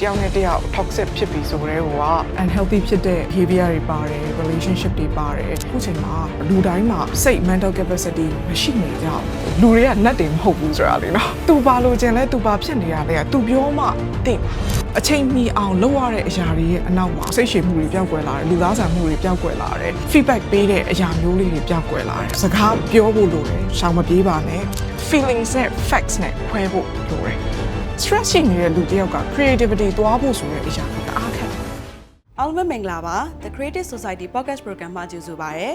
တယောက်နဲ့တယောက် toxic ဖြစ်ပြီဆိုတော့က unhealthy ဖြစ်တဲ့ behavior တွေပါတယ် relationship တွေပါတယ်အခုချိန်မှာလူတိုင်းမှာစိတ် mental capacity မရှိနေကြဘူးလူတွေကနတ်တွေမဟုတ်ဘူးဆိုတာလေနော်သူဘာလို့ကျင်လဲသူဘာဖြစ်နေတာလဲသူပြောမှသိအချိန်မီအောင်လုပ်ရတဲ့အရာတွေရဲ့အနောက်မှာစိတ်ရှည်မှုတွေပျောက်ကွယ်လာတယ်လူသားဆန်မှုတွေပျောက်ကွယ်လာတယ် feedback ပေးတဲ့အရာမျိုးလေးတွေပျောက်ကွယ်လာတယ်စကားပြောဖို့လိုတယ်ရှောင်မပြေးပါနဲ့ feelings နဲ့ facts နဲ့ခွဲဖို့လိုတယ် stress ရှိနေတဲ့လူတစ်ယောက်က creativity သွားဖို့ဆိုတဲ့အရာကိုတအားခက်တယ်အားလုံးမင်္ဂလာပါ The Creative Society Podcast Program မှာကြိုဆိုပါရစေ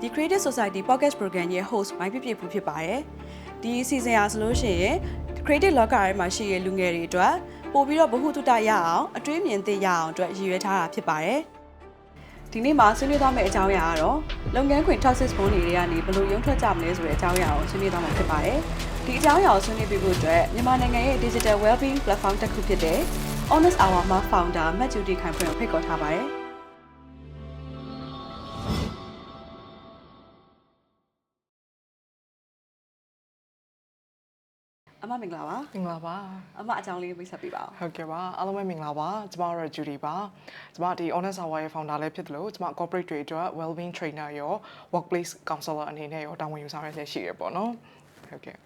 ဒီ Creative Society Podcast Program ရဲ့ host မိုင်းပြပြဖူးဖြစ်ပါတယ်ဒီ season ရာဆိုလို့ရှိရင် Creative လောကထဲမှာရှိတဲ့လူငယ်တွေအတွက်ပို့ပြီးတော့ဗဟုသုတရအောင်အတွေးမြင်သိရအောင်အတွက်ရည်ရွယ်ထားတာဖြစ်ပါတယ်ဒီနေ့မှာဆွေးနွေးသွားမယ့်အကြောင်းအရာကတော့လုပ်ငန်းခွင် toxic ပုံတွေကနေဘယ်လိုရုံထွက်ကြမလဲဆိုတဲ့အကြောင်းအရာကိုဆွေးနွေးသွားမှာဖြစ်ပါတယ်ဒီအကြောင်းအရာကိုဆွေးနွေးပြဖို့အတွက်မြန်မာနိုင်ငံရဲ့ digital well-being platform တစ်ခုဖြစ်တဲ့ Honest Hour မှာ founder မတ်ဂျူတီခိုင်ဖွင့်ကိုဖိတ်ခေါ်ထားပါတယ်အမမင်္ဂလာပါမင်္ဂလာပါအမအကြောင်းလေးမိတ်ဆက်ပေးပါဦးဟုတ်ကဲ့ပါအားလုံးပဲမင်္ဂလာပါကျမတို့ဂျူဒီပါကျမဒီ Honest Hour ရဲ့ founder လည်းဖြစ်တယ်လို့ကျမ corporate တွေအတွက် well-being trainer ရော workplace counselor အနေနဲ့ရောတာဝန်ယူဆောင်ရွက်နေရှိရပေါ့နော်ဟုတ်ကဲ့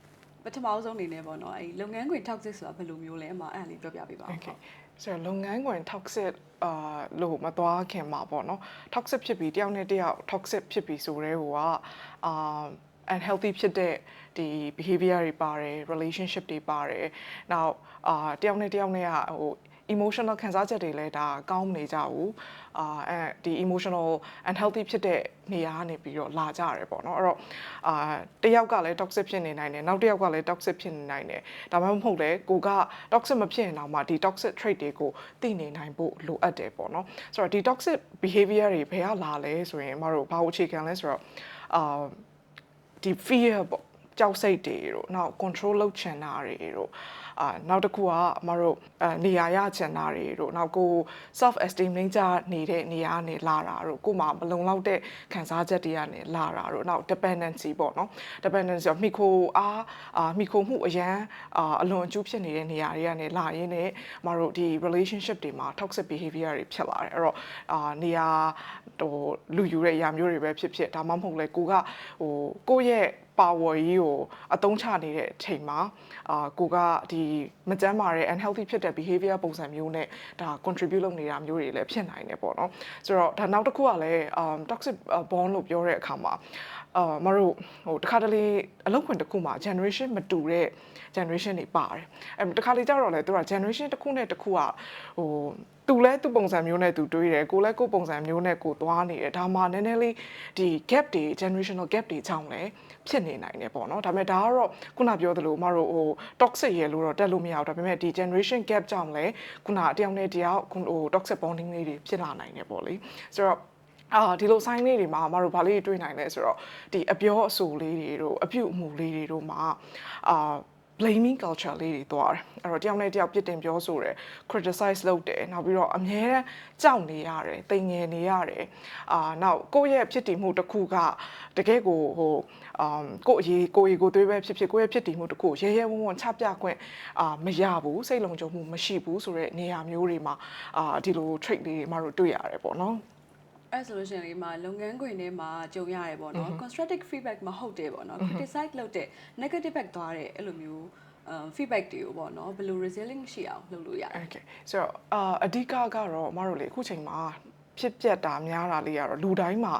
ပထမဆုံးအနေနဲ့ပေါ့နော်အဲလုပ်ငန်းခွင် toxic ဆိုတာဘယ်လိုမျိုးလဲအမအဲ့ဒါလေးပြောပြပေးပါဦးဟုတ်ကဲ့ဆိုတော့လုပ်ငန်းခွင် toxic လို့မသွားခင်မှာပေါ့နော် toxic ဖြစ်ပြီးတယောက်နဲ့တယောက် toxic ဖြစ်ပြီးဆိုတဲ့ဟိုကunhealthy ဖြစ်တဲ့ဒီ behavior တွေပါတယ် relationship တွေပါတယ်နောက်တယောက်နဲ့တယောက်နဲ့ကဟို emotional ခံစားချက်တွေလည်းဒါကောင်းမနေကြဘူးဒီ emotional unhealthy ဖြစ်တဲ့နေရာကနေပြီးတော့လာကြရတယ်ပေါ့နော်အဲ့တော့တယောက်ကလည်း toxic ဖြစ်နေနိုင်တယ်နောက်တစ်ယောက်ကလည်း toxic ဖြစ်နေနိုင်တယ်ဒါမှမဟုတ်လေကိုက toxic မဖြစ်ရင်တော့မှဒီ toxic trait တွေကိုသိနေနိုင်ဖို့လိုအပ်တယ်ပေါ့နော်ဆိုတော့ဒီ toxic behavior တွေဘယ်ကလာလဲဆိုရင်မတို့ဘာကိုအခြေခံလဲဆိုတော့ဒီ fear ပေါ့ကြောက်စိတ်တွေတို့နောက် control လုပ်ချင်တာတွေတို့နောက်တစ်ခုကအမတို့နေရာရချင်တာတွေတို့နောက်ကို self esteem နှိမ့်ချနေတဲ့နေရာကနေလာတာတို့ကိုမှမလုံလောက်တဲ့ခံစားချက်တွေကနေလာတာတို့နောက် dependency ပေါ့နော် dependency မိခိုမိခိုမှုအရန်အလွန်အကျူးဖြစ်နေတဲ့နေရာတွေကနေလာရင်းနဲ့အမတို့ဒီ relationship တွေမှာ toxic behavior တွေဖြစ်လာတယ်အဲ့တော့နေရာဟိုလူယူတဲ့အရာမျိုးတွေပဲဖြစ်ဖြစ်ဒါမှမဟုတ်လေကိုကဟိုကိုယ့်ရဲ့power ကြီးကိုအသုံးချနေတဲ့အချိန်မှာကိုကဒီမကျန်းမာတဲ့ unhealthy ဖြစ်တဲ့ behavior ပုံစံမျိုးနဲ့ဒါ contribute လုပ်နေတာမျိုးတွေလည်းဖြစ်နိုင်တယ်ပေါ့နော်ဆိုတော့ဒါနောက်တစ်ခုကလည်း toxic bond လို့ပြောတဲ့အခါမှာမတို့ဟိုတခါတလေအလုပ်ခွင်တစ်ခုမှာ generation မတူတဲ့ generation တွေပါတယ်တခါလေကြတော့လေသူက generation တစ်ခုနဲ့တစ်ခုကဟိုသူလဲသူပုံစံမျိုးနဲ့သူတွေးတယ်ကိုလဲကိုပုံစံမျိုးနဲ့ကိုသွားနေတယ်ဒါမှနည်းနည်းလေးဒီ gap တွေ generational gap တွေကြောင့်လဲဖြစ်နေနိုင်တယ်ပေါ့နော်ဒါပေမဲ့ဒါကတော့ခုနပြောသလိုမတို့ဟို toxic ရလို့တော့တက်လို့မရဘူးဒါပေမဲ့ဒီ generation gap ကြောင့်လဲခုနတယောက်နဲ့တယောက်ဟို toxic bonding လေးတွေဖြစ်လာနိုင်တယ်ပေါ့လေဆိုတော့ဒီလို sign လေးတွေမှာမတို့ဗာလေးတွေ့နိုင်လဲဆိုတော့ဒီအပြောအဆိုလေးတွေတို့အပြုအမူလေးတွေတို့မှာblaming culture လေးတွေသွားတယ်အဲ့တော့တယောက်နဲ့တယောက်ပြစ်တင်ပြောဆိုတယ် criticize လုပ်တယ်နောက်ပြီးတော့အမြဲတမ်းကြောက်နေရတယ်တိမ်ငယ်နေရတယ်နောက်ကိုယ့်ရဲ့ဖြစ်တည်မှုတစ်ခုကတကယ်ကိုဟိုကိုယ့်ကိုသွေးပဲဖြစ်ဖြစ်ကိုယ့်ရဲ့ဖြစ်တည်မှုတစ်ခုရဲရဲဝံ့ဝံ့ချပြခွင့်မရဘူးစိတ်လုံခြုံမှုမရှိဘူးဆိုတဲ့နေရာမျိုးတွေမှာဒီလို trait လေးတွေမတို့တွေ့ရတယ်ပေါ့နော်အဲ့ဆိုလို့ရှိရင်ဒီမှာလုပ်ငန်းခွင်ထဲမှာကြုံရတယ်ပေါ့နော် constructive feedback မဟုတ်တယ်ပေါ့နော် criticize လုပ်တဲ့ negative feedback သွားတဲ့အဲ့လိုမျိုး feedback တွေကိုပေါ့နော်ဘယ်လို resilient ရှိအောင်လုပ်လို့ရလဲ Okay ဆိုတော့အဓိကကတော့မတို့လေအခုချိန်မှာဖြစ်ပျက်တာများတာလေးကတော့လူတိုင်းမှာ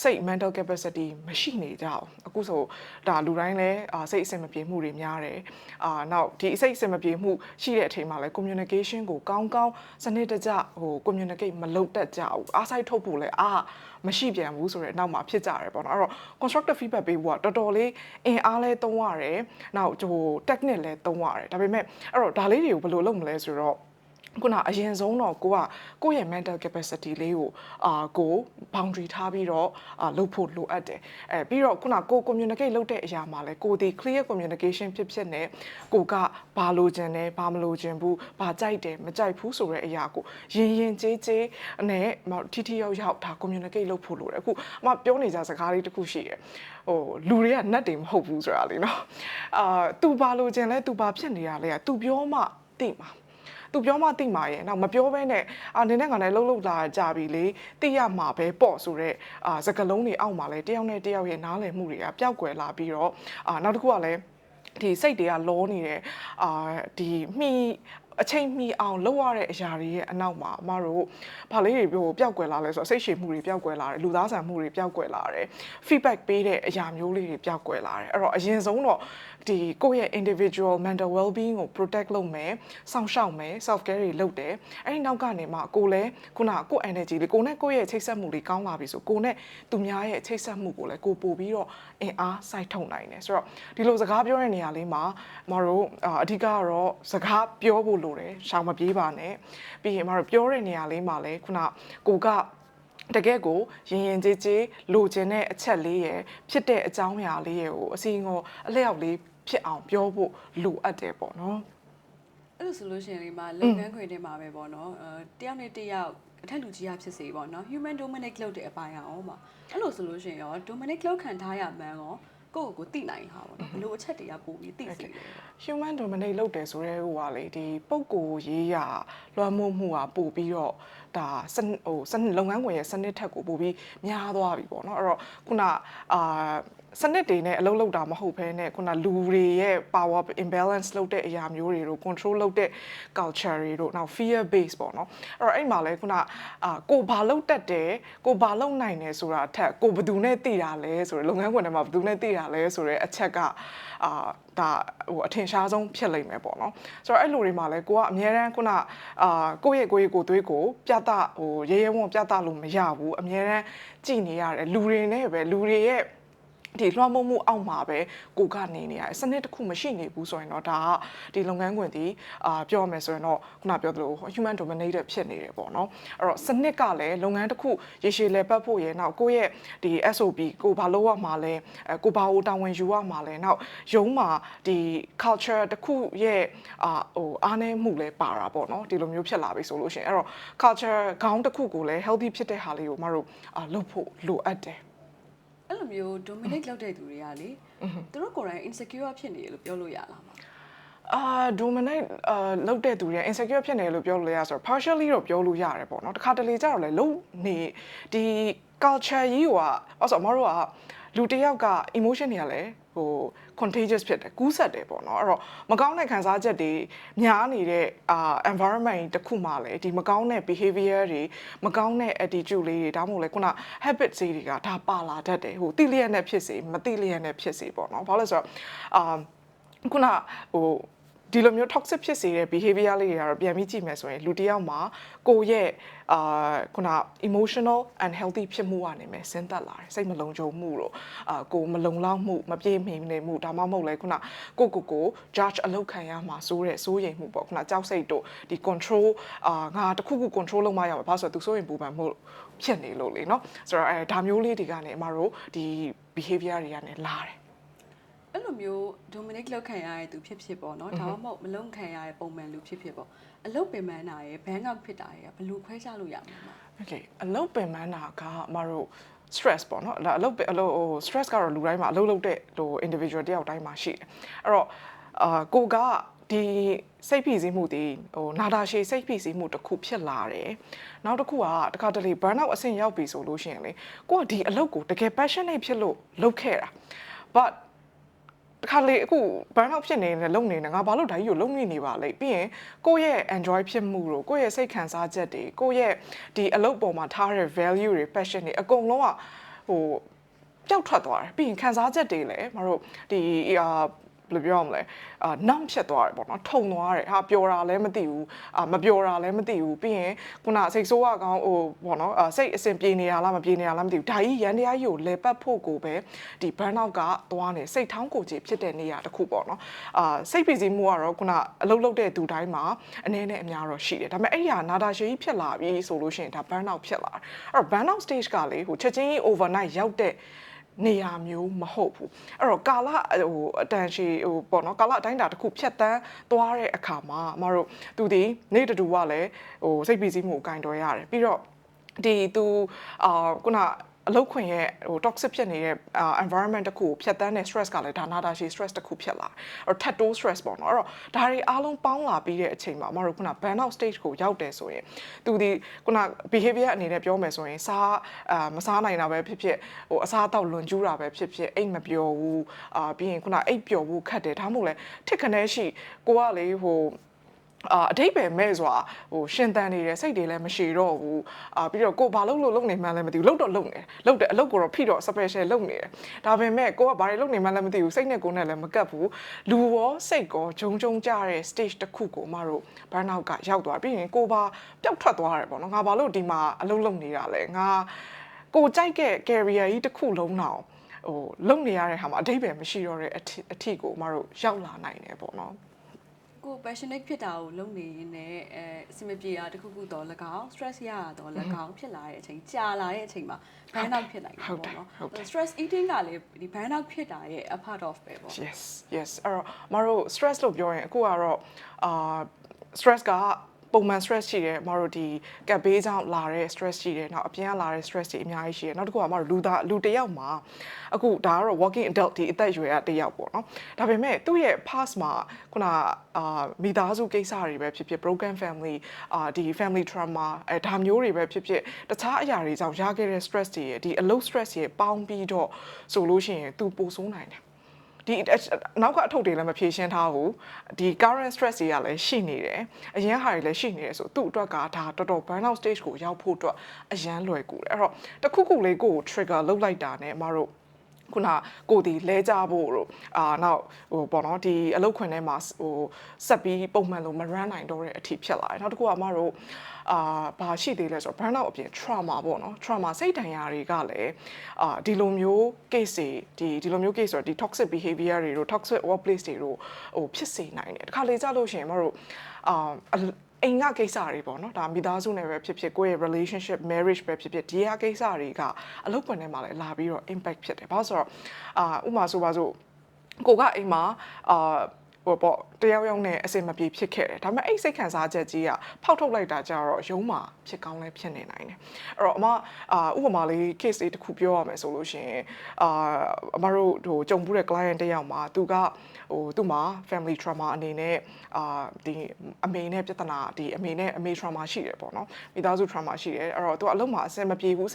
စိတ် mental capacity မရှိနေကြဘူးအခုဆိုဒါလူတိုင်းလည်းစိတ်အဆင်မပြေမှုတွေများတယ်နောက်ဒီစိတ်အဆင်မပြေမှုရှိတဲ့အချိန်မှာလည်း communication ကိုကောင်းကောင်းစနစ်တကျဟို communicate မလုပ်တတ်ကြဘူးအားစိုက်ထုတ်ဖို့လည်းမရှိပြန်ဘူးဆိုတော့နောက်မှာဖြစ်ကြတယ်ပေါ့နော်အဲ့တော့ constructive feedback ပေးဖို့ကတော်တော်လေးအင်အားလဲသုံးရတယ်နောက်ဟို technique လဲသုံးရတယ်ဒါပေမဲ့အဲ့တော့ဒါလေးတွေကိုဘယ်လိုလုပ်မလဲဆိုတော့ခုနအရင်ဆုံးတော့ကိုယ့်ရဲ့ mental capacity လေးကိုကို boundary ထားပြီးတော့လုပ်ဖို့လိုအပ်တယ်ပြီးတော့ခုနကို communicate လုပ်တဲ့အရာမှာလဲကိုဒီ clear communication ဖြစ်နေကိုကဘာလိုချင်လဲဘာမလိုချင်ဘူးဘာကြိုက်တယ်မကြိုက်ဘူးဆိုတဲ့အရာကိုရင်ကြေးနဲ့ထိရောက်ဒါ communicate လုပ်ဖို့လိုတယ်အခုပြောနေကြစကားလေးတစ်ခုရှိတယ်ဟိုလူတွေကနတ်တွေမဟုတ်ဘူးဆိုတာလေနော်သူဘာလိုချင်လဲသူဘာဖြစ်နေတာလဲသူပြောမှသိမှာသူ သူပြောမှသိမှာရဲ့နောက်မပြောဘဲနဲ့နင်းနဲ့ငါနဲ့လှုပ်လာကြပြီလေသိရမှာပဲပေါ့ဆိုတော့စကလုံးတွေအောက်မှာလဲတယောက်နဲ့တယောက်ရဲ့နားလည်မှုတွေကပျောက်ကွယ်လာပြီးတော့နောက်တစ်ခုကလည်းဒီစိတ်တွေကလောနေတဲ့ဒီမိအချိန်မီအောင်လုပ်ရတဲ့အရာတွေရဲ့အနောက်မှာအမတို့ဗာလေးတွေပြောပျောက်ကွယ်လာလဲဆိုတော့စိတ်ရှည်မှုတွေပျောက်ကွယ်လာတယ်လူသားဆန်မှုတွေပျောက်ကွယ်လာတယ် feedback ပေးတဲ့အရာမျိုးလေးတွေပျောက်ကွယ်လာတယ်အဲ့တော့အရင်ဆုံးတော့ဒီကိုယ့်ရဲ့ individual mental well-being ကို protect လုပ်မယ်စောင့်ရှောက်မယ် self care တွေလုပ်တယ်အဲ့ဒီနောက်ကနေမှကိုလည်းခုနကိုယ့် energy လေးကိုနဲ့ကိုယ့်ရဲ့ချိတ်ဆက်မှုတွေကောင်းလာပြီဆိုကိုနဲ့သူများရဲ့ချိတ်ဆက်မှုကိုလည်းကိုပို့ပြီးတော့အင်အားစိုက်ထုတ်နိုင်တယ်ဆိုတော့ဒီလိုစကားပြောတဲ့နေရာလေးမှာမတို့အဓိကကတော့စကားပြောဖို့လိုတယ်ရှောင်မပြေးပါနဲ့ပြီးရင်မတို့ပြောတဲ့နေရာလေးမှာလည်းခုနကိုကတကယ်ကိုရင်ရင်ကြေးကြေးလိုချင်တဲ့အချက်လေးရယ်ဖြစ်တဲ့အကြောင်းအရာလေးရယ်ကိုအစီအငေါအလျောက်လေးဖြစ်အောင်ပြောဖို့လိုအပ်တယ်ပေါ့နော်အဲ့လိုဆိုလို့ရှိရင်ဒီမှာလုပ်ငန်းခွင်တွေမှာပဲပေါ့နော်တယောက်နဲ့တယောက်အထက်လူကြီးရဖြစ်စေပေါ့နော် human dominic လုပ်တဲ့အပိုင်းအောင်ပါအဲ့လိုဆိုလို့ရှိရင်ရော dominic လုပ်ခံထားရမှန်းရောကိုသိနိုင်ဟာပေါ့နော်ဘလို့အချက်တွေကပို့ပြီးသိစေတယ် human dominate လုပ်တယ်ဆိုတဲ့ဟိုကလေဒီပုံကိုရေးရလွှမ်းမိုးမှုကပို့ပြီးတော့ဒါစနစ်လုပ်ငန်းခွင်ရဲ့စနစ်ထက်ကိုပို့ပြီးများသွားပြီပေါ့နော်အဲ့တော့ခုနစနစ်တွေနဲ့အလုပ်လုပ်တာမဟုတ်ဘဲနဲ့ခုနလူတွေရဲ့ power imbalance လုပ်တဲ့အရာမျိုးတွေတို့ control လုပ်တဲ့ culture တွေတို့နောက် fear base ပေါ့နော်အဲ့တော့အဲ့မှာလဲခုနကိုဘာလုပ်တတ်တယ်ကိုဘာလုပ်နိုင်တယ်ဆိုတာအထက်ကိုဘယ်သူနဲ့တည်တာလဲဆိုတော့လုပ်ငန်းခွင်ထဲမှာဘယ်သူနဲ့တည်တာလဲဆိုတဲ့အချက်ကဒါဟိုအထင်ရှားဆုံးဖြစ်လိမ့်မယ်ပေါ့နော်ဆိုတော့အဲ့လိုတွေမှာလဲကိုကအများတန်းခုနကိုယ့်ရဲ့ကိုသွေးကိုပြသဟိုရဲရဲဝံ့ပြသလို့မရဘူးအများတန်းကြည်နေရတယ်လူတွေနဲ့ပဲလူတွေရဲ့ဒီလွှမ်းမိုးမှုအောက်မှာပဲကိုကနေနေရတယ်စနစ်တစ်ခုမရှိနေဘူးဆိုရင်တော့ဒါကဒီလုပ်ငန်းခွင်ဒီပြောရမယ်ဆိုရင်တော့ခုနပြောသလို human dominated ဖြစ်နေတယ်ပေါ့နော်အဲ့တော့စနစ်ကလည်းလုပ်ငန်းတစ်ခုရေရှည်လည်ပတ်ဖို့ရယ်နောက်ကိုယ့်ရဲ့ဒီ SOP ကိုဘာလုပ်ရမှာလဲကိုဘာကိုတာဝန်ယူရမှာလဲနောက်ရုံးမှာဒီ culture တစ်ခုရဲ့ဟိုအားနည်းမှုလဲပါတာပေါ့နော်ဒီလိုမျိုးဖြစ်လာပြီဆိုလို့ရှိရင်အဲ့တော့ culture ခေါင်းတစ်ခုကိုလည်း healthy ဖြစ်တဲ့ဟာလေးကိုမတို့လုပ်ဖို့လိုအပ်တယ်အဲ့လိုမျိုး dominate လုပ်တဲ့သူတွေကလေသူတို့ကိုယ်တိုင် insecure ဖြစ်နေတယ်လို့ပြောလို့ရလားမdominate လုပ်တဲ့သူတွေ insecure ဖြစ်နေတယ်လို့ပြောလို့ရဆိုတော့ partially တော့ပြောလို့ရတယ်ပေါ့နော်တခါတလေကျတော့လေလုံနေဒီ culture ကြီးကအဲ့ဆိုအမတို့ကလူတစ်ယောက်က emotion တွေကလည်းဟို contagious ဖြစ်တယ်ကူးစက်တယ်ပေါ့နော်အဲ့တော့မကောင်းတဲ့ခံစားချက်တွေများနေတဲ့environment တစ်ခုမှလည်းဒီမကောင်းတဲ့ behavior တွေမကောင်းတဲ့ attitude လေးတွေဒါမှမဟုတ်လေခုန habit တွေကဒါပါလာတတ်တယ်ဟိုတိလျက်နဲ့ဖြစ်စေမတိလျက်နဲ့ဖြစ်စေပေါ့နော်ဘာလို့လဲဆိုတော့ခုနဟိုဒီလိုမျိုး toxic ဖြစ်စေတဲ့ behavior လေးတွေကတော့ပြန်ပြီးကြည့်မယ်ဆိုရင်လူတစ်ယောက်မှာကိုယ့်ရဲ့ခုန emotional and healthy ဖြစ်မှုကနေမယ်စဉ်းသက်လာတယ်စိတ်မလုံခြုံမှုတို့ကိုမလုံလောက်မှုမပြေမီနေမှုဒါမှမဟုတ်လေခုနကို judge အလုပ်ခံရမှာစိုးတဲ့စိုးရိမ်မှုပေါ့ခုနကြောက်စိတ်တို့ဒီ control ငါတခုခု control လုပ်မှရမှာဘာလို့ဆိုတော့သူစိုးရိမ်ပူပန်မှုဖြစ်နေလို့လေเนาะဆိုတော့ဒါမျိုးလေးတွေကနေအမတို့ဒီ behavior တွေကနေလာတယ်အဲ့လိုမျိုး dominic လောက်ခံရတဲ့သူဖြစ်ပေါ့နော်ဒါမှမဟုတ်မလုံခံရတဲ့ပုံမှန်လူဖြစ်ပေါ့အလုပ်ပင်ပန်းတာရယ် bank out ဖြစ်တာရယ်ဘယ်လိုခွဲခြားလို့ရမှာလဲ Okay အလုပ်ပင်ပန်းတာကအမတို့ stress ပေါ့နော်အလုပ်ဟို stress ကတော့လူတိုင်းမှာအလုပ်လုပ်တဲ့ဟို individual တယောက်တိုင်းမှာရှိတယ်အဲ့တော့ကိုကဒီစိတ်ဖိစီးမှုဒီဟိုနာတာရှည်စိတ်ဖိစီးမှုတစ်ခုဖြစ်လာတယ်နောက်တစ်ခုကတခါတလေ burn out အဆင့်ရောက်ပြီဆိုလို့ရှိရင်လေကိုကဒီအလုပ်ကိုတကယ် passionate ဖြစ်လို့လုပ်ခဲ့တာ but တခါလေအခု burn out ဖြစ်နေတယ်လုံနေတယ်ငါဘာလို့ဒါကြီးကိုလုံနေပါလဲပြီးရင်ကိုယ့်ရဲ့ enjoy ဖြစ်မှုတို့ကိုယ့်ရဲ့စိတ်ခံစားချက်တွေကိုယ့်ရဲ့ဒီအလုပ်ပေါ်မှာထားတဲ့ value တွေ passion တွေအကုန်လုံးကဟိုပျောက်ထွက်သွားတယ်ပြီးရင်ခံစားချက်တွေလည်းမတို့ဒီဘယ်လိုပြောရမလဲnumb ဖြစ်သွားတယ်ပေါ့နော်ထုံသွားတယ်ဟာပျော်တာလည်းမသိဘူးမပျော်တာလည်းမသိဘူးပြီးရင်ခုနစိတ်ဆိုးရကောင်းဟိုပေါ့နော်စိတ်အစဉ်ပြေနေရလားမပြေနေရလားမသိဘူးဒါကြီးရန်တရားကြီးကိုလဲပတ်ဖို့ကိုပဲဒီ burn out ကသွားနေစိတ်ထောင်းကိုကြီးဖြစ်တဲ့နေရာတစ်ခုပေါ့နော်စိတ်ဖိစီးမှုကတော့ခုနအလုပ်လုပ်တဲ့သူတိုင်းမှာအနည်းနဲ့အများတော့ရှိတယ်ဒါပေမဲ့အဲ့ဒီဟာနာတာရှည်ကြီးဖြစ်လာပြီဆိုလို့ရှိရင်ဒါ burn out ဖြစ်လာတယ်အဲ့တော့ burn out stage ကလေဟိုချက်ချင်း overnight ရောက်တဲ့နေရာမျိုးမဟုတ်ဘူးအဲ့တော့ကာလဟိုအတန်ရှည်ဟိုပေါ့နော်ကာလအတိုင်းတာတစ်ခုဖြတ်တန်းသွားတဲ့အခါမှာအမတို့သူဒီနေတူကလည်းဟိုစိတ်ပီးစီးမှုကိုကင်တော်ရတယ်ပြီးတော့ဒီသူခုန အလုပ်ခွင်ရဲ့ဟို toxic ဖြစ်နေတဲ့ environment တစ်ခုကိုဖြတ်တန်းတဲ့ stress ကလည်းဒါနာတာရှိ stress တစ်ခုဖြစ်လာအဲ့တော့ထပ်တိုး stress ပေါ့နော်အဲ့တော့ဒါတွေအားလုံးပေါင်းလာပြီးတဲ့အချိန်မှာအမတို့ခုန burnout stage ကိုရောက်တယ်ဆိုရင်သူဒီခုန behavior အနေနဲ့ပြောမယ်ဆိုရင်မစားနိုင်တာပဲဖြစ်ဖြစ်ဟိုအစားအသောက်လွန်ကျူးတာပဲဖြစ်ဖြစ်အိတ်မပျော်ဘူးပြီးရင်ခုနအိတ်ပျော်ဖို့ခက်တယ်ဒါမှမဟုတ်လဲထစ်ခနဲရှိကိုကလေဟိုအတိတ်ပဲမဲ့စွာဟိုရှင်တန်နေတယ်စိတ်တွေလည်းမရှိတော့ဘူးပြီးတော့ကိုဘာလုပ်နေမှန်းလည်းမသိဘူးလုပ်နေတယ်လုပ်တယ်အလုပ်ကိုတော့ဖိတော့ special လုပ်နေတယ်ဒါပေမဲ့ကိုကဘာတွေလုပ်နေမှန်းလည်းမသိဘူးစိတ်နဲ့ကိုယ်နဲ့လည်းမကပ်ဘူးလူရောစိတ်ကောဂျုံကြတဲ့ stage တစ်ခုကိုမတို့ burnout ကရောက်သွားပြီးရင်ကိုဘာပျောက်ထွက်သွားတယ်ပေါ့နော်ငါဘာလို့ဒီမှာအလုပ်လုပ်နေတာလဲငါကိုကြိုက်တဲ့ career ကြီးတစ်ခုလုံးတော့ဟိုလုပ်နေရတဲ့ဟာမှာအတိတ်ပဲမရှိတော့တဲ့အထီကိုမတို့ရောက်လာနိုင်တယ်ပေါ့နော်ကို passionate ဖြစ်တာကိုလုပ်နေရင်လည်းအဆင်မပြေတာတခုခုတော့၎င်း stress ရတာတော့၎င်းဖြစ်လာတဲ့အချိန်ကြာလာတဲ့အချိန်မှာ burnout ဖြစ်နိုင်တယ်ပေါ့နော် stress eating ကလည်းဒီ burnout ဖြစ်တာရဲ့ a part of ပဲပေါ့ yes အဲ့တော့မတို့ stress လို့ပြောရင်အခုကတော့stress ကပုံမှန် stress ရှိတယ်မတို့ဒီကပ်ဘေးကြောင့်လာတဲ့ stress ရှိတယ်နောက်အပြင်ကလာတဲ့ stress တွေအများကြီးရှိတယ်နောက်တစ်ခုကမတို့လူတစ်ယောက်မှာအခုဒါကတော့ working adult ဒီအသက်အရွယ်ကတစ်ယောက်ပေါ့နော်ဒါပေမဲ့သူ့ရဲ့ past မှာခုနမိသားစုကိစ္စတွေပဲဖြစ်ဖြစ် broken family ဒီ family trauma ဒါမျိုးတွေပဲဖြစ်ဖြစ်တခြားအရာတွေကြောင့်ရခဲ့တဲ့ stress တွေဒီအလုပ် stress တွေပေါင်းပြီးတော့ဆိုလို့ရှိရင်သူပိုဆိုးနိုင်တယ်ဒီနောက်ကအထုပ်တွေလည်းမဖြေရှင်းထားဘူးဒီ current stress တွေကလည်းရှိနေတယ်အရန်ဟာတွေလည်းရှိနေတယ်ဆိုသူ့အတွက်ကဒါတော်တော် burnout stage ကိုရောက်ဖို့အတွက်အရန်လွယ်ကူတယ်အဲ့တော့တခုခုလေးကို trigger လုပ်လိုက်တာနဲ့မတို့ခုနကိုဒီလဲကြဖို့တို့နောက်ဟိုပေါ့နော်ဒီအလုတ်ခွင်ထဲမှာဟိုဆက်ပြီးပုံမှန်လိုမ run နိုင်တော့တဲ့အထိဖြစ်လာတယ်နောက်တစ်ခုကမတို့ဘာရှိသေးလဲဆိုတော့ burnout အပြင် trauma ပေါ့နော် trauma စိတ်ဒဏ်ရာတွေကလည်းဒီလိုမျိုး case တွေဒီလိုမျိုး case ဆိုတော့ဒီ toxic behavior တွေတို့ toxic workplace တွေတို့ဟိုဖြစ်စေနိုင်တယ်တခါလေကြလို့ရှိရင်မတို့အိမ်ကကိစ္စတွေပေါ့နော်ဒါမိသားစုနဲ့ပဲဖြစ်ဖြစ်ကိုယ့်ရဲ့ relationship marriage ပဲဖြစ်ဖြစ်ဒီဟာကိစ္စတွေကအလုပ်ပွင့်ထဲမှာလည်းလာပြီးတော့ impact ဖြစ်တယ်ဘာလို့ဆိုတော့ဥပမာဆိုပါစို့ကိုကအိမ်မှာဟိုပေါ့တယောက်နဲ့အစင်မပြေဖြစ်ခဲ့တယ်ဒါပေမဲ့အဲ့စိတ်ခံစားချက်ကြီးကဖောက်ထုတ်လိုက်တာကြတော့ရုံးမှာဖြစ်ကောင်းလဲဖြစ်နေနိုင်တယ်အဲ့တော့အမဥပမာလေး case လေးတစ်ခုပြောရမယ်ဆိုလို့ရှိရင်အမတို့ဟိုကြုံဘူးတဲ့ client တယောက်မှာသူကဟိုသူ့မှာ family trauma အနေနဲ့ဒီအမေနဲ့ပြဿနာဒီအမေ trauma ရှိတယ်ပေါ့နော်မိသားစု trauma ရှိတယ်အဲ့တော့သူကအလုပ်မှာအဆင်မပြေဘူး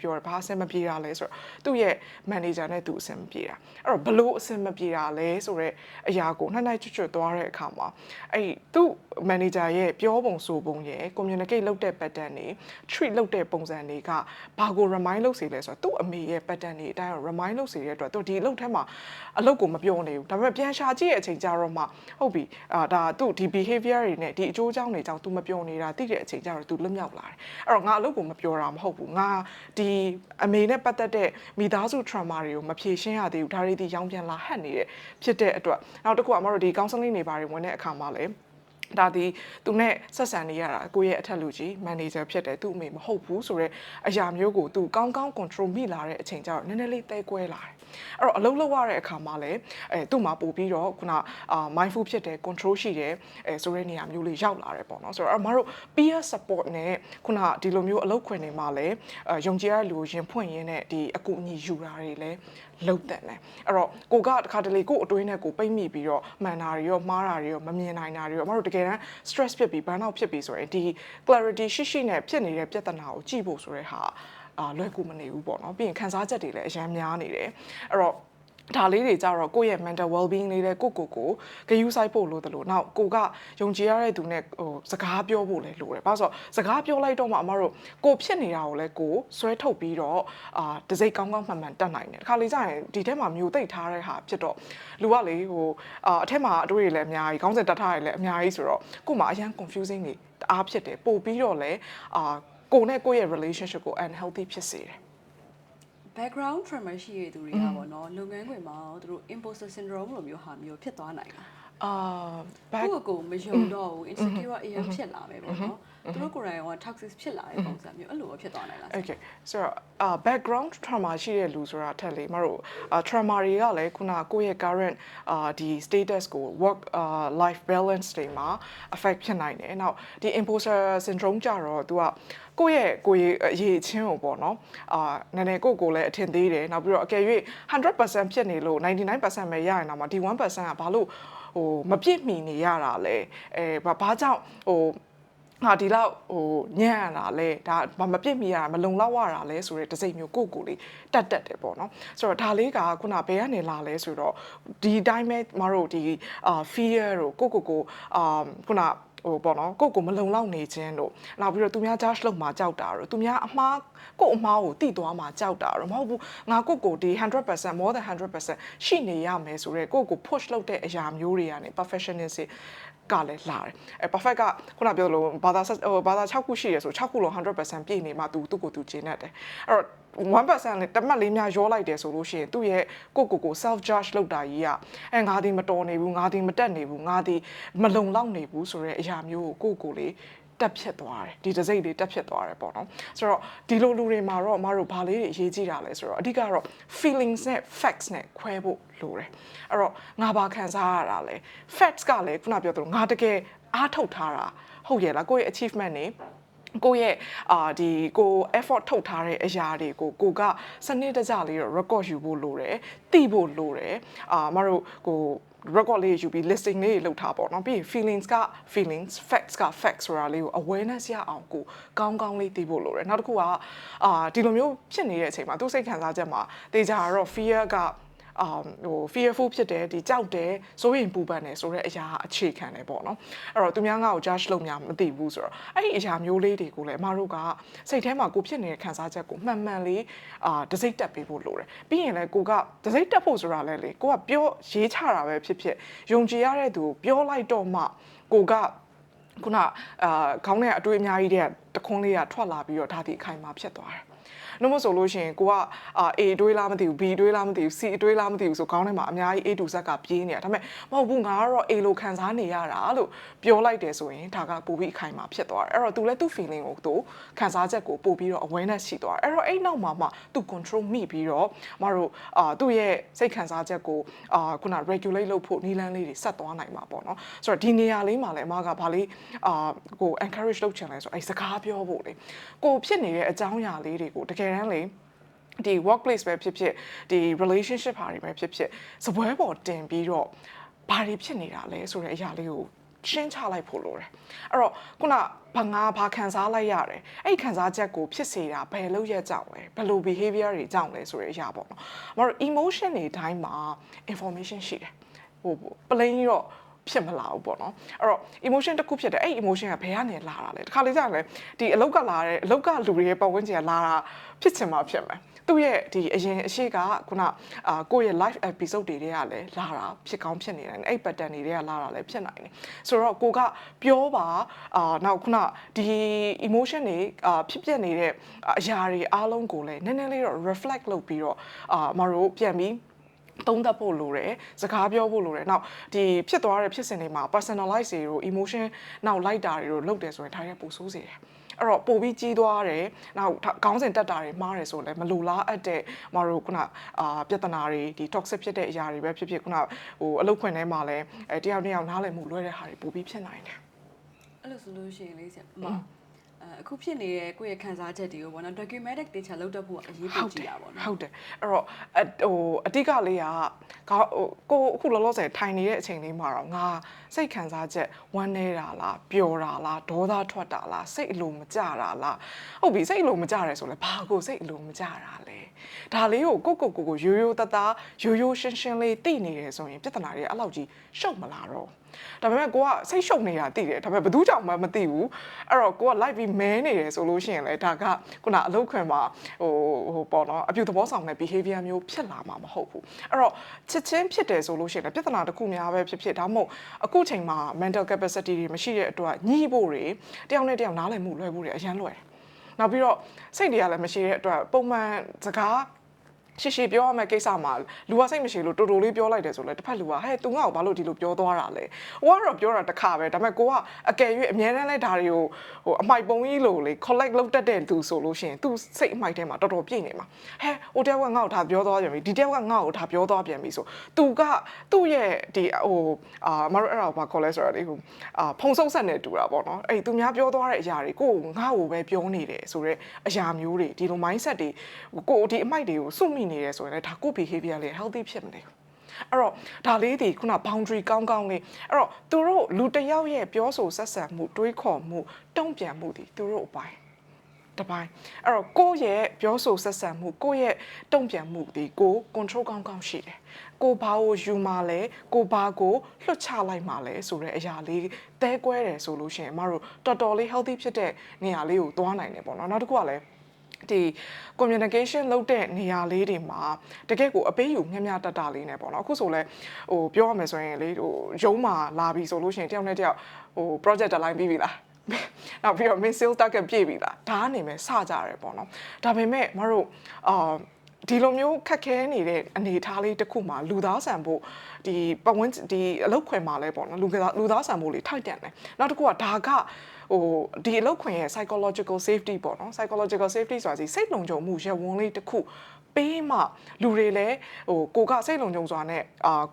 ပြောတယ်ဘာအဆင်မပြေတာလဲဆိုတော့သူ့ရဲ့ manager နဲ့သူအဆင်မပြေတာအဲ့တော့ဘလို့အဆင်မပြေတာလဲဆိုတော့အရာကိုနှိုက်ချွတ်သွားတဲ့အခါမှာအဲ့သူ့ manager ရဲ့ပြောပုံဆိုပုံရဲ့ communicate လုပ်တဲ့ pattern တွေ treat လုပ်တဲ့ပုံစံတွေကဘာကို remind လုပ်စေလဲဆိုတော့သူ့အမေရဲ့ pattern တွေအတိုင်း remind လုပ်စေတဲ့အတွက်သူဒီအလုပ်ထဲမှာအလုပ်ကိုမပြောနေဘူးဒါပေမဲ့ပြန်ရှာကြည့်ရဲ့အချိန်ကြတော့မှဟုတ်ပြီဒါသူ့ဒီ behavior တွေနဲ့ဒီအကျိုးအကြောင်းတွေကြောင့် तू မပြောနေတာသိတဲ့အချိန်ကျတော့ तू လွတ်မြောက်လာတယ်အဲ့တော့ငါအလုပ်ကိုမပြောတာမဟုတ်ဘူးငါဒီအမေနဲ့ပတ်သက်တဲ့မိသားစု trauma တွေကိုမဖြေရှင်းရသေးဘူးဒါတွေဒီရောင်းပြန်လာဟတ်နေတဲ့ဖြစ်တဲ့အတွက်နောက်တစ်ခုကမတို့ဒီ counseling တွေဘာတွေဝင်တဲ့အခါမှာလည်းဒါဒီသူနဲ့ဆက်ဆံနေရတာကိုယ့်ရဲ့အထက်လူကြီး manager ဖြစ်တယ်သူ့အမေမဟုတ်ဘူးဆိုတော့အရာမျိုးကိုသူကောင်း control မိလာတဲ့အချိန်ကျတော့နည်းနည်းလေးတဲကွဲလာတယ်အဲ့တော့အလုပ်လုပ်ရတဲ့အခါမှာလည်းသူ့မှာပို့ပြီးတော့ခုနmindful ဖြစ်တယ် control ရှိတယ်ဆိုတဲ့နေရာမျိုးလေးရောက်လာတယ်ပေါ့နော်ဆိုတော့အမတို့ peer support နဲ့ခုနဒီလိုမျိုးအလုပ်ခွင်တွေမှာလည်းယုံကြည်ရတဲ့လူရင်ဖွင့်ရင်းနဲ့ဒီအကူအညီယူတာတွေလည်းလုံတဲ့တယ်အဲ့တော့ကိုကတခါတလေကိုအတွင်းနဲ့ကိုပိတ်မိပြီးတော့မှန်တာတွေရောမှားတာတွေရောမမြင်နိုင်တာတွေရောအမတို့တကယ်တမ်း stress ဖြစ်ပြီး burnout ဖြစ်ပြီးဆိုရင်ဒီ clarity ရှိနဲ့ဖြစ်နေတဲ့ပြဿနာကိုကြည့်ဖို့ဆိုတဲ့ဟာလွယ်ကူမနေဘူးပေါ့နော်ပြီးရင်ခံစားချက်တွေလည်းအများများနေတယ်အဲ့တော့ဒါလေးတွေကြတော့ကိုယ့်ရဲ့ mental well-being လေးလည်းကိုဂယူဆိုင်ဖို့လို့တလို့နောက်ကိုကယုံကြည်ရတဲ့သူနဲ့ဟိုစကားပြောဖို့လည်းလိုတယ်ဘာလို့ဆိုတော့စကားပြောလိုက်တော့မှအမတို့ကိုဖြစ်နေတာကိုလည်းကိုဆွဲထုတ်ပြီးတော့တစိမ့်ကောင်းမှန်တက်နိုင်တယ်တခါလေကြာရင်ဒီထဲမှာမျိုးသိပ်ထားတဲ့ဟာဖြစ်တော့လူကလေဟိုအထက်မှာအတွေ့အကြုံလည်းအများကြီးခေါင်းစဉ်တက်ထားရလည်းအများကြီးဆိုတော့ကို့မှာအရန် confusing တွေအားဖြစ်တယ်ပို့ပြီးတော့လည်းကိုနဲ့ကိုယ့်ရဲ့ relationship ကို unhealthy ဖြစ်စေတယ် background trauma ရှိရတဲ့သူတွေကပေါ့နော်လုပ်ငန်းခွင်မှာသူတို့ imposter syndrome လိုမျိုးဟာမျိုးဖြစ်သွားနိုင်တာ back ကိုမယုံတော့ဘူး insecure အရင်ဖြစ်လာမယ်ပေါ့နော်သူတို့ကိုယ်တိုင်က toxic ဖြစ်လာတဲ့ပုံစံမျိုးအဲ့လိုဖြစ်သွားနိုင်လား Okay ဆိုတော့ background trauma ရှိတဲ့လူဆိုတာထက်လေမတို့ trauma တွေကလည်းခုနကိုယ့်ရဲ့ current ဒီ status ကို work life balance တွေမှာ affect ဖြစ်နိုင်တယ်နောက်ဒီ imposter syndrome ကြတော့ तू ကကိုယ့်ရဲ့အရေးချင်းကိုပေါ့နော်နည်းနည်းကိုလည်းအထင်သေးတယ်နောက်ပြီးတော့အကယ်၍ 100% ဖြစ်နေလို့ 99% ပဲရရင်တော့မှဒီ 1% ကဘာလို့မပြည့်မီနေရတာလဲဘာကြောင့်ဒီလောက်ညံ့ရတာလဲဒါမပြည့်မီရတာမလုံလောက်ရတာလဲဆိုတဲ့တစိမ့်မျိုးကိုလေးတက်တယ်ပေါ့နော်ဆိုတော့ဒါလေးကခုနဘယ်ကနေလာလဲဆိုတော့ဒီတိုင်းပဲမတို့ဒီfear တို့ကိုခုနပေါ့နော်ကိုမလုံလောက်နေခြင်းတို့နောက်ပြီးတော့သူများ judge လုပ်မှာကြောက်တာတို့သူများအမှားကိုတိသွားမှာကြောက်တာတို့မဟုတ်ဘူးငါကိုဒီ 100% more than 100% ရှိနေရမယ်ဆိုတော့ကို push လုပ်တဲ့အရာမျိုးတွေကနေ perfectionism ကလည်းလာတယ်perfect ကခုနပြောလို့ဘာသာ6ခုရှိရဆို6ခုလုံး 100% ပြည့်နေမှသူ့ကိုသူကျင်းတတ်တယ်အဲ့တော့1% နဲ့တမတ်လေးများရောလိုက်တယ်ဆိုလို့ရှိရင်သူ့ရဲ့ကို self judge လုပ်တာကြီးကငါဒီမတော်နေဘူးငါဒီမတက်နေဘူးငါဒီမလုံလောက်နေဘူးဆိုတဲ့အရာမျိုးကိုလေးတက်ဖြစ်သွားတယ်ဒီတစိမ့်လေးတက်ဖြစ်သွားတယ်ပေါ့နော်ဆိုတော့ဒီလိုလူတွေမှာတော့မတို့ဘာလေးတွေအရေးကြီးတာလဲဆိုတော့အဓိကတော့ feelings နဲ့ facts နဲ့ခွဲဖို့လိုတယ်အဲ့တော့ငါဘာခံစားရတာလဲ facts ကလည်းခုနပြောသလိုငါတကယ်အားထုတ်ထားတာဟုတ်ရဲ့လားကိုယ့်ရဲ့ achievement နေကိုယ့်ရဲ့ဒီကို effort ထုတ်ထားတဲ့အရာတွေကိုကစနစ်တကျလေးတော့ record ယူဖို့လိုတယ်သိဖို့လိုတယ်မတို့record လေးယူပြီး listing လေးလုပ်ထားပေါ့နော်ပြီးရင် feelings facts က facts ဆိုတာလေးကို awareness ရအောင်ကိုကောင်းလေးသိဖို့လိုတယ်နောက်တစ်ခုကဒီလိုမျိုးဖြစ်နေတဲ့အချိန်မှာသူစိတ်ခံစားချက်မှာတေချာတော့ fear ကfearful ဖြစ်တယ်ဒီကြောက်တယ်စိုးရင်ပူပန်တယ်ဆိုတဲ့အရာအခြေခံတယ်ပေါ့နော်အဲ့တော့သူများငါ့ကို judge လုပ်များမသိဘူးဆိုတော့အဲ့ဒီအရာမျိုးလေးတွေကိုလည်းအမတို့ကစိတ်ထဲမှာကိုဖြစ်နေတဲ့ခံစားချက်ကိုမှန်လေးတစိမ့်တက်ပေးဖို့လိုတယ်ပြီးရင်လည်းကိုကတစိမ့်တက်ဖို့ဆိုတာလည်းလေကိုကပြောရေးချတာပဲဖြစ်ယုံကြည်ရတဲ့သူကိုပြောလိုက်တော့မှကိုကခုနခေါင်းထဲအတွေးအများကြီးတဲ့တခွန်းလေးကထွက်လာပြီးတော့ဒါဒီအခိုင်အမာဖြစ်သွားတယ်နှမို့ဆိုလို့ရှိရင်ကိုက A တွေးလားမသိဘူး B တွေးလားမသိဘူး C တွေးလားမသိဘူးဆိုခေါင်းထဲမှာအများကြီး A to Z ကပြေးနေတာဒါပေမဲ့မဟုတ်ဘူးငါကတော့ A လို့ခံစားနေရတာလို့ပြောလိုက်တယ်ဆိုရင်ဒါကပိုပြီးအခိုင်အမာဖြစ်သွားတယ်အဲ့တော့ तू လည်းသူ့ feeling ကိုသူခံစားချက်ကိုပို့ပြီးတော့ awareness ရှိသွားတယ်အဲ့တော့အဲ့နောက်မှာ तू control မိပြီးတော့မတို့သူ့ရဲ့စိတ်ခံစားချက်ကိုခုန regulate လုပ်ဖို့နည်းလမ်းလေးတွေဆက်သွားနိုင်မှာပေါ့နော်ဆိုတော့ဒီနေရာလေးမှာလည်းအမကဘာလေးကို encourage လုပ်ချင်လဲဆိုအဲ့စကားပြောဖို့လေကိုဖြစ်နေတဲ့အကြောင်းအရာလေးတွေကိုတကယ်တမ်းလေဒီ workplace ပဲဖြစ်ဒီ relationship ဟာတွေပဲဖြစ်စပွဲပေါ်တင်ပြီးတော့ဘာတွေဖြစ်နေတာလဲဆိုတဲ့အရာလေးကိုရှင်းချလိုက်ဖို့လိုတယ်အဲ့တော့ခုနဘာခံစားလိုက်ရတယ်အဲ့ခံစားချက်ကိုဖြစ်စေတာဘယ်လို့ရကြောင်လဲဘယ်လို behavior တွေကြောင့်လဲဆိုတဲ့အရာပေါ့နော်မတို့ emotion တွေတိုင်းမှာ information ရှိတယ်plain တော့ဖြစ်မလာဘူးပေါ့နော်အဲ့တော့ emotion တစ်ခုဖြစ်တယ်အဲ့ emotion ကဘယ်ကနေလာတာလဲတခါလေကြာရင်လေဒီအလောက်ကလာတဲ့အလောက်ကလူတွေရဲ့ပတ်ဝန်းကျင်ကလာတာဖြစ်ချင်မှဖြစ်မယ်သူ့ရဲ့ဒီအရင်အရှိကခုနကိုယ့်ရဲ့ live episode တွေကလည်းလာတာဖြစ်ကောင်းဖြစ်နေတယ်အဲ့ pattern တွေကလာတာလည်းဖြစ်နိုင်တယ်ဆိုတော့ကိုကပြောပါနောက်ခုနဒီ emotion တွေဖြစ်ပျက်နေတဲ့အရာတွေအားလုံးကိုလည်းနည်းနည်းလေးတော့ reflect လုပ်ပြီးတော့မတို့ပြန်ပြီးသုံးသပ်ဖို့လိုတယ်စကားပြောဖို့လိုတယ်နောက်ဒီဖြစ်သွားတဲ့ဖြစ်စဉ်တွေမှာ personalize တွေတို့ emotion နောက် like တာတွေတို့လုပ်တယ်ဆိုရင်ဒါရပိုဆိုးစေတယ်အဲ့တော့ပိုပြီးကြီးသွားတယ်နောက်ခေါင်းစဉ်တက်တာတွေမှားတယ်ဆိုလည်းမလိုလားအပ်တဲ့မတို့ခုနပြဿနာတွေဒီ toxic ဖြစ်တဲ့အရာတွေပဲဖြစ်ခုနအလုပ်ခွင်ထဲမှာလည်းတယောက်နားလည်မှုလွဲတဲ့ဟာတွေပိုပြီးဖြစ်နိုင်တယ်အဲ့လိုဆိုလို့ရှိရင်လေဆရာအခုဖြစ်နေတဲ့ကိုယ့်ရဲ့ခံစားချက်တွေကိုပေါ့နော် documented တေချာလုပ်တတ်ဖို့အရေးကြီးကြတာပေါ့နော်ဟုတ်တယ်အဲ့တော့အတိကလေးကကိုအခုလောလောဆယ်ထိုင်နေတဲ့အချိန်လေးမှာတော့ငါစိတ်ခံစားချက်ဝမ်းနေတာလားပျော်တာလားဒေါသထွက်တာလားစိတ်အလိုမကြတာလားဟုတ်ပြီစိတ်အလိုမကြရဲဆိုလဲဘာကိုစိတ်အလိုမကြတာလဲဒါလေးကိုကိုရိုးသားရိုးရှင်းလေးသိနေတယ်ဆိုရင်ပြဿနာတွေအဲ့လောက်ကြီးရှုပ်မလာတော့ဒါပေမဲ့ကိုကစိတ်ရှုပ်နေတာသိတယ်ဒါပေမဲ့ဘယ်သူကြောင့်မှမသိဘူးအဲ့တော့ကိုက live ပြီးမဲနေတယ်ဆိုလို့ရှိရင်လည်းဒါကခုနအလုပ်ခွင်မှာပေါ့နော်အပြုသဘောဆောင်တဲ့ behavior မျိုးဖြစ်လာမှာမဟုတ်ဘူးအဲ့တော့ချစ်ချင်းဖြစ်တယ်ဆိုလို့ရှိရင်ပြဿနာတစ်ခုများပဲဖြစ်ဒါမှမဟုတ်အခုချိန်မှာ mental capacity တွေမရှိတဲ့အတွက်ညှိဖို့တွေတယောက်နဲ့တယောက်နားလည်မှုလွဲဖို့တွေအရန်လွယ်တယ်နောက်ပြီးတော့စိတ်တွေကလည်းမရှိတဲ့အတွက်ပုံမှန်စကား ရှိပြောရမယ့်ကိစ္စမှာလူကစိတ်မရှိလို့တော်တော်လေးပြောလိုက်တယ်ဆိုလဲတစ်ဖက်လူကဟဲ့ तू ငါ့ကိုဘာလို့ဒီလိုပြောသွားတာလဲဟိုကတော့ပြောတာတစ်ခါပဲဒါပေမဲ့ကိုကအကယ်၍အမြဲတမ်းလဲဒါတွေကိုဟိုအမိုက်ပုံကြီးလို့လေ collect လုပ်တတ်တဲ့သူဆိုလို့ရှိရင် तू စိတ်အမိုက်ထဲမှာတော်တော်ပြည့်နေမှာဟဲ့ဟိုတယောက်ကငါ့ကိုဒါပြောသွားပြန်ပြီဒီတယောက်ကငါ့ကိုဒါပြောသွားပြန်ပြီဆို तू ကသူ့ရဲ့ဒီဟိုမတို့အဲ့ဒါကိုဘာခေါ်လဲဆိုတော့လေဟိုဖုံဆုပ်ဆက်နေတူတာပေါ့နော်အဲ့သူများပြောသွားတဲ့အရာတွေကိုငါ့ကိုပဲပြောနေတယ်ဆိုတော့အရာမျိုးတွေဒီလို mindset တွေကိုဒီအမိုက်တွေကိုစွန့်မိနေတယ်ဆိုရင်လည်းဒါကို behavior လေး healthy ဖြစ်မနေဘူးအဲ့တော့ဒါလေးဒီခုန boundary ကောင်းကောင်းလေးအဲ့တော့သူတို့လူတစ်ယောက်ရဲ့ပြောဆိုဆက်ဆံမှုတွေးခေါ်မှုတုံ့ပြန်မှုဒီသူတို့အပိုင်းတပိုင်းအဲ့တော့ကိုယ့်ရဲ့ပြောဆိုဆက်ဆံမှုကိုယ့်ရဲ့တုံ့ပြန်မှုဒီကို control ကောင်းကောင်းရှိတယ်ကိုဘာကိုယူมาလဲကိုဘာကိုလွတ်ချလိုက်มาလဲဆိုတဲ့အရာလေးတဲကွဲတယ်ဆိုလို့ရှိရင်အမတို့တော်တော်လေး healthy ဖြစ်တဲ့နေရာလေးကိုသွားနိုင်တယ်ပေါ့နော်နောက်တစ်ခုကလည်းဒီ communication လုပ်တဲ့နေရာလေးတွေမှာတကယ့်ကိုအပေးယူမျှမျှတတလေးနဲ့ပေါ့နော်အခုဆိုလဲဟိုပြောရမယ်ဆိုရင်လေဟိုရုံးမှာလာပြီဆိုလို့ရှိရင်တယောက်နဲ့တယောက်ဟို project deadline ပြီးပြီလားနောက်ပြီးတော့ missile target ပြည့်ပြီလားဒါအနေနဲ့စကြရတယ်ပေါ့နော်ဒါပေမဲ့မတို့ဒီလိုမျိုးခက်ခဲနေတဲ့အနေအထားလေးတစ်ခုမှာလူသားဆန်ဖို့ဒီပတ်ဝန်းဒီအလုပ်ခွင်မှာလဲပေါ့နော်လူသားဆန်ဖို့လေးထိုက်တန်တယ်နောက်တစ်ခုကဒါကဟိုဒီအလုပ်ခွင်ရဲ့ psychological safety ပေါ့နော် psychological safety ဆိုတာစီစိတ်လုံခြုံမှုရဝန်းလေးတစ်ခုပေးမှလူတွေလည်းဟိုကိုကစိတ်လုံခြုံစွာနဲ့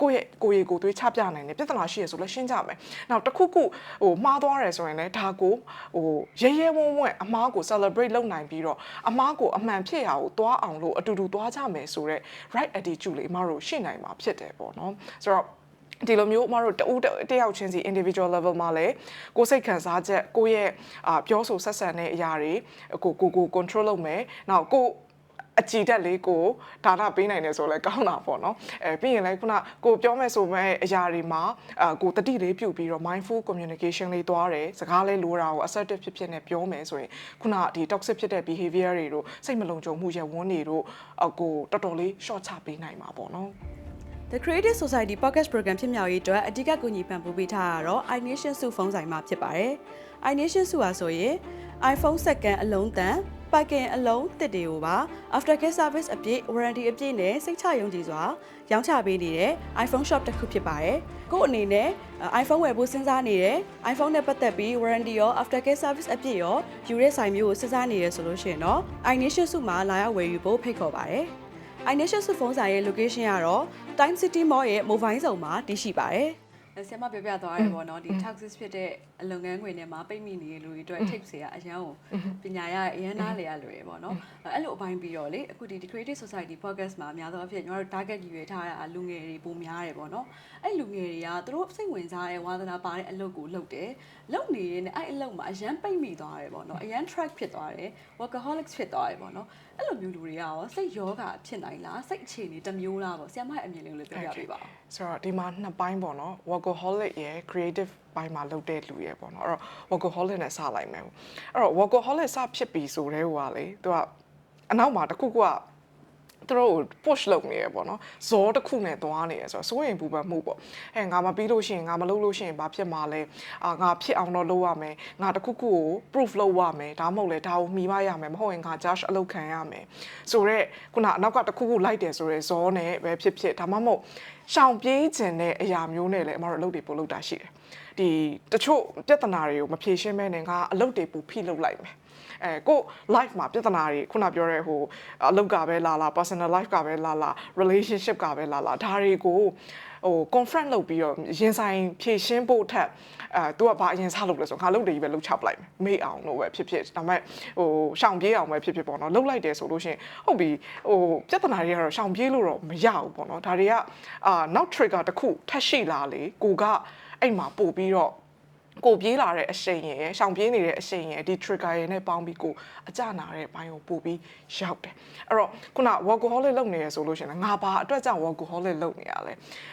ကိုယ့်ရဲ့ကိုယ်သွေးချပြနိုင်တယ်ပြဿနာရှိရဆိုလည်းရှင်းကြမယ်။နောက်တစ်ခုဟိုမှားသွားတယ်ဆိုရင်လည်းဒါကိုဟိုရဲဝံ့အမားကို celebrate လုပ်နိုင်ပြီးတော့အမားကိုအမှန်ဖြစ်ရာကိုသွားအောင်လို့အတူတူသွားကြမယ်ဆိုတော့ right attitude လေးအမားတို့ရှိနိုင်မှာဖြစ်တယ်ပေါ့နော်။ဆိုတော့ဒီလိုမျိုးအမတို့တယောက်ချင်းစီ individual level မှာလည်းကိုယ်စိတ်ခံစားချက်ကိုယ့်ရဲ့ပြောဆိုဆက်ဆံတဲ့အရာတွေကို control လုပ်မယ်နောက်ကိုအကြည်တက်လေးကိုဒါနပေးနိုင်တယ်ဆိုလဲကောင်းတာပေါ့နော်ပြီးရင်လည်းခုနကိုပြောမဲ့ဆိုမဲ့အရာတွေမှာကိုတတိလေးပြုတ်ပြီးတော့ mindful communication လေးသွားတယ်စကားလေးလိုတာကို assertive ဖြစ်နဲ့ပြောမယ်ဆိုရင်ခုနဒီ toxic ဖြစ်တဲ့ behavior တွေတို့စိတ်မလုံခြုံမှုရဝန်းတွေတို့ကိုတော်တော်လေး short ချပေးနိုင်မှာပေါ့နော်The Creative Society Podcast Program ဖြစ်မြောက်ရေးအတွက်အဓိကကူညီပံ့ပိုးပေးထားတာတော့ iNation စုဖုန်းဆိုင်မှာဖြစ်ပါတယ်။ iNation စုဟာဆိုရင် iPhone 2အလုံးတန်ပါကင်အလုံးတစ်တွေကိုပါ after care service အပြည့် warranty အပြည့်နဲ့စိတ်ချယုံကြည်စွာရောင်းချပေးနေတဲ့ iPhone shop တစ်ခုဖြစ်ပါတယ်။ကို့အနေနဲ့ iPhone ဝယ်ဖို့စဉ်းစားနေတယ် iPhone နဲ့ပတ်သက်ပြီး warranty ရော after care service အပြည့်ရောယူတဲ့ဆိုင်မျိုးကိုစဉ်းစားနေရဆိုလို့ရှိရင်တော့ iNation စုမှာလာရောက်ဝယ်ယူဖို့ဖိတ်ခေါ်ပါတယ်။ iNation စုဖုန်းဆိုင်ရဲ့ location ကတော့ Time City Mall ရဲ့ mobile ဆောင်မှာတည်ရှိပါတယ်။ဆရာမပြောပြသွားတယ်ပေါ့နော်ဒီ toxic ဖြစ်တဲ့လုပ်ငန်းခွင်ထဲမှာပိတ်မိနေတဲ့လူတွေအတွက် tips တွေကအရန်ကိုပညာရအရန်နားလေရလွယ်ပေါ့နော်အဲ့လိုအပိုင်းပြီးတော့လေအခုဒီ Creative Society Podcast မှာအများဆုံးအဖြစ်ညီတို့ target ရည်ရွယ်ထားတာလူငယ်တွေပုံများတယ်ပေါ့နော်အဲ့လူငယ်တွေကသူတို့စိတ်ဝင်စားတဲ့ဝါသနာပါတဲ့အလုပ်ကိုလုပ်တယ်လုပ်နေရင်အဲ့အလုပ်မှာအရန်ပိတ်မိသွားတယ်ပေါ့နော်အရန် track ဖြစ်သွားတယ် workaholics ဖြစ်သွားတယ်ပေါ့နော်အဲ့လိုမျိုးလူတွေကရောစိတ်ယောဂဖြစ်နိုင်လားစိတ်အခြေအနေတစ်မျိုးလားပေါ့ဆရာမရဲ့အမြင်လေးကိုလည်းပြောပြပေးပါဦးဆိုတော့ဒီမှာနှစ်ပိုင်းပေါ့နော် workaholic ရယ် creative ဘိုင်းမှာလုပ်တဲ့လူရယ်ပေါ့နော်အဲ့တော့ workaholic နဲ့စလိုက်မယ်အဲ့တော့ workaholic စဖြစ်ပြီဆိုတဲ့ဟိုကလေသူကအနောက်မှာတခုကသူတို့ push လုပ်နေရပေါ့နော်ဇောတစ်ခုနဲ့သွားနေရဆိုတော့စိုးရင်ပူပန်မှုပေါ့ငါမပြီးလို့ရှိရင်ငါမလုပ်လို့ရှိရင်ဘာဖြစ်မှာလဲငါဖြစ်အောင်တော့လုပ်ရမယ်ငါတခုခုကို proof လုပ်ရမယ်ဒါမှမဟုတ်လေဒါကိုမှီမရမယ်မဟုတ်ရင်ငါ judge အလုပ်ခံရမယ်ဆိုတော့ခုနအနောက်ကတခုခုလိုက်တယ်ဆိုရဲဇောနဲ့ပဲဖြစ်ဒါမှမဟုတ်ရှောင်ပြေးခြင်းတဲ့အရာမျိုးနဲ့လည်းအမတို့အလုပ်တွေပို့လုပ်တာရှိတယ်ဒီတချို့ပြဿနာတွေကိုမဖြေရှင်းမဲနဲ့ငါအလုပ်တွေပို့ဖိလုပ်လိုက်မယ်ကို life မှာပြဿနာတွေခုနပြောရဲဟိုအလုပ်ကပဲလာ personal life ကပဲလာ relationship ကပဲလာဒါတွေကိုဟို confront လုပ်ပြီးတော့ရင်ဆိုင်ဖြေရှင်းဖို့ထက်သူကဘာအရင်စလုပ်လဲဆိုငါလုပ်တယ်ကြီးပဲလုပ်ချပလိုက်မယ်မေ့အောင်လို့ပဲဖြစ်ဒါပေမဲ့ဟိုရှောင်ပြေးအောင်ပဲဖြစ်ပေါ့နော်လုပ်လိုက်တယ်ဆိုလို့ရှိရင်ဟုတ်ပြီဟိုပြဿနာတွေကတော့ရှောင်ပြေးလို့တော့မရဘူးပေါ့နော်ဒါတွေကနောက် trigger တစ်ခုထပ်ရှိလာလေကိုကအဲ့မှာပို့ပြီးတော့ကိုပြေးလာတဲ့အရှိန်ရယ်ရှောင်ပြေးနေတဲ့အရှိန်ရယ်ဒီ trigger ရယ်နဲ့ပေါင်းပြီးကိုအကြနာတဲ့ဘိုင်းကိုပို့ပြီးရောက်တယ်အဲ့တော့ခုန workaholic လုပ်နေရဆိုလို့ရှိရင်ငါဘာအတွက်ကြောင့် workaholic လုပ်နေရလ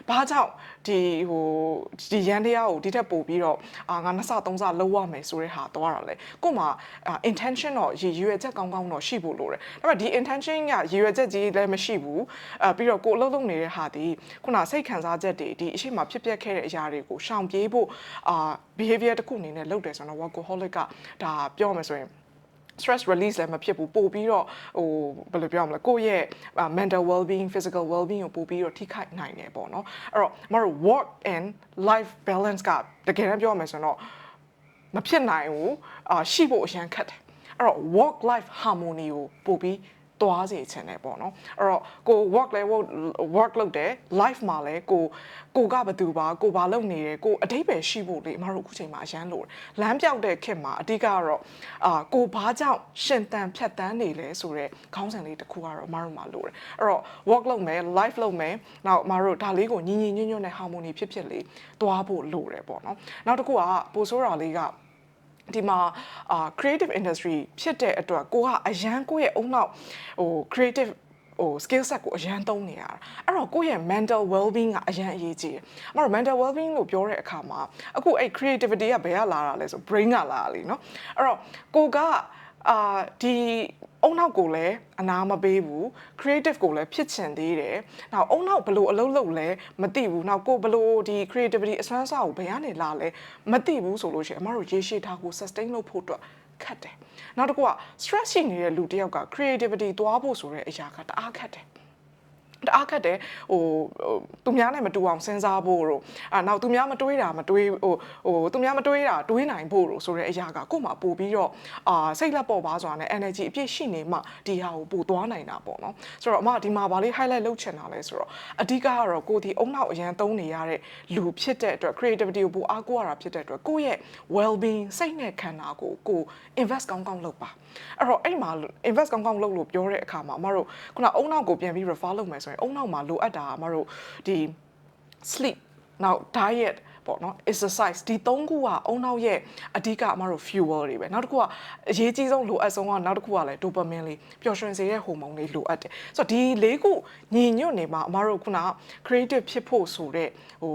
ဲဘာကြောင့်ဒီရန်တရားကိုဒီထက်ပို့ပြီးတော့ငါ2ဆ3ဆလုပ်ရမယ်ဆိုတဲ့ဟာသွားတာလေကို့မှာ intention တော့ရည်ရွယ်ချက်ကောင်းကောင်းတော့ရှိဖို့လိုတယ်ဒါပေမဲ့ဒီ intention ကရည်ရွယ်ချက်ကြီးလည်းမရှိဘူးပြီးတော့ကိုအလုပ်လုပ်နေတဲ့ဟာဒီခုနစိတ်ခံစားချက်တွေဒီအရှိမဖြစ်ပျက်ခဲ့တဲ့အရာတွေကိုရှောင်ပြေးဖို့behavior တစ်ခုအနေနဲ့လုပ်တယ်ဆိုတော့ workaholic ကဒါပြောမယ်ဆိုရင် stress release လည်းမဖြစ်ဘူးပို့ပြီးတော့ဟိုဘယ်လိုပြောရမလဲကိုယ့်ရဲ့ mental well being physical well being ကိုပို့ပြီးတော့ထိခိုက်နိုင်တယ်ပေါ့နော်အဲ့တော့မတို့ work and life balance ကတကယ်တမ်းပြောရမယ်ဆိုတော့မဖြစ်နိုင်ဘူးရှိဖို့အရန်ခက်တယ်အဲ့တော့ work life harmony ကိုပို့ပြီးသွားစေချင်တယ်ပေါ့နော်အဲ့တော့ကို work လုပ်တယ် life မှာလည်းကိုကဘယ်သူပါကိုဘာလုပ်နေတယ်ကိုအတိတ်ပဲရှိဖို့လေအမတို့အခုချိန်မှာအရန်လို့လမ်းပြောက်တဲ့ခေတ်မှာအဓိကကတော့ကိုဘာကြောင့်ရှင်သန်ဖြတ်တန်းနေလဲဆိုတော့ခေါင်းစဉ်လေးတစ်ခုကတော့အမတို့မှာလို့တယ်အဲ့တော့ work လုပ်မယ် life လုပ်မယ်နောက်အမတို့ဒါလေးကိုညီညွတ်နဲ့ harmony ဖြစ်လေးသွားဖို့လိုတယ်ပေါ့နော်နောက်တစ်ခုကပိုဆိုးတာလေးကဒီမှာcreative industry ဖြစ်တဲ့အတွက်ကိုကအရန်ကိုရဲ့အုံနောက်ဟို creative skill set ကိုအရန်သုံးနေရတာအဲ့တော့ကိုယ့်ရဲ့ mental well being ကအရန်အရေးကြီးတယ်။အမတို့ mental well being လို့ပြောတဲ့အခါမှာအခုအဲ့ creativity ကဘယ်ကလာတာလဲဆို brain ကလာတာလीเนาะအဲ့တော့ကိုကဒီအုံနောက်ကိုလည်းအနာမပေးဘူး creative ကိုလည်းဖြစ်ချင်သေးတယ်။နောက်အုံနောက်ဘလို့အလုပ်လုပ်လဲမသိဘူး။နောက်ကိုဘလို့ဒီ creativity အစွမ်းစားကိုဘယ်ကနေလာလဲမသိဘူးဆိုလို့ရှိရင်အမတို့ရေရှည်ထားကို sustain လုပ်ဖို့အတွက်ခက်တယ်။နောက်တစ်ခုက stress ရှိနေတဲ့လူတစ်ယောက်က creativity သွားဖို့ဆိုတဲ့အရာကတအားခက်တယ်။တအားခက်တယ်ဟိုသူများနဲ့မတူအောင်စဉ်းစားဖို့တို့နောက်သူများမတွေးတာမတွေးသူများမတွေးတာတွေးနိုင်ဖို့တို့ဆိုတဲ့အရာကကို့မှာပို့ပြီးတော့စိတ်လက်ပေါ်ပါဆိုတာနဲ့ energy အပြည့်ရှိနေမှဒီဟာကိုပို့သွားနိုင်တာပေါ့နော်ဆိုတော့အမဒီမှာဗာလေး highlight လုပ်ချင်တာလဲဆိုတော့အဓိကကတော့ကိုဒီအုံနောက်အရန်သုံးနေရတဲ့လူဖြစ်တဲ့အတွက် creativity ကိုပို့အားကိုးရတာဖြစ်တဲ့အတွက်ကိုယ့်ရဲ့ well being စိတ်နဲ့ခန္ဓာကို invest ကောင်းကောင်းလုပ်ပါအဲ့တော့အဲ့မှာ invest ကောင်းကောင်းလုပ်လို့ပြောတဲ့အခါမှာအမတို့ခုနအုံနောက်ကိုပြန်ပြီး refer လုပ်မယ်ဆိုရင်အုံနောက်မှာလိုအပ်တာအမတို့ဒီ sleep နောက် diet ပေါ့နော် exercise ဒီ၃ခုကအုံနောက်ရဲ့အဓိကအမတို့ fuel တွေပဲနောက်တစ်ခုကအရေးကြီးဆုံးလိုအပ်ဆုံးကနောက်တစ်ခုကလည်း dopamine လေးပျော်ရွှင်စေတဲ့ hormone လေးလိုအပ်တယ်ဆိုတော့ဒီ၄ခုညီညွတ်နေမှာအမတို့ခုန creative ဖြစ်ဖို့ဆိုတဲ့ဟို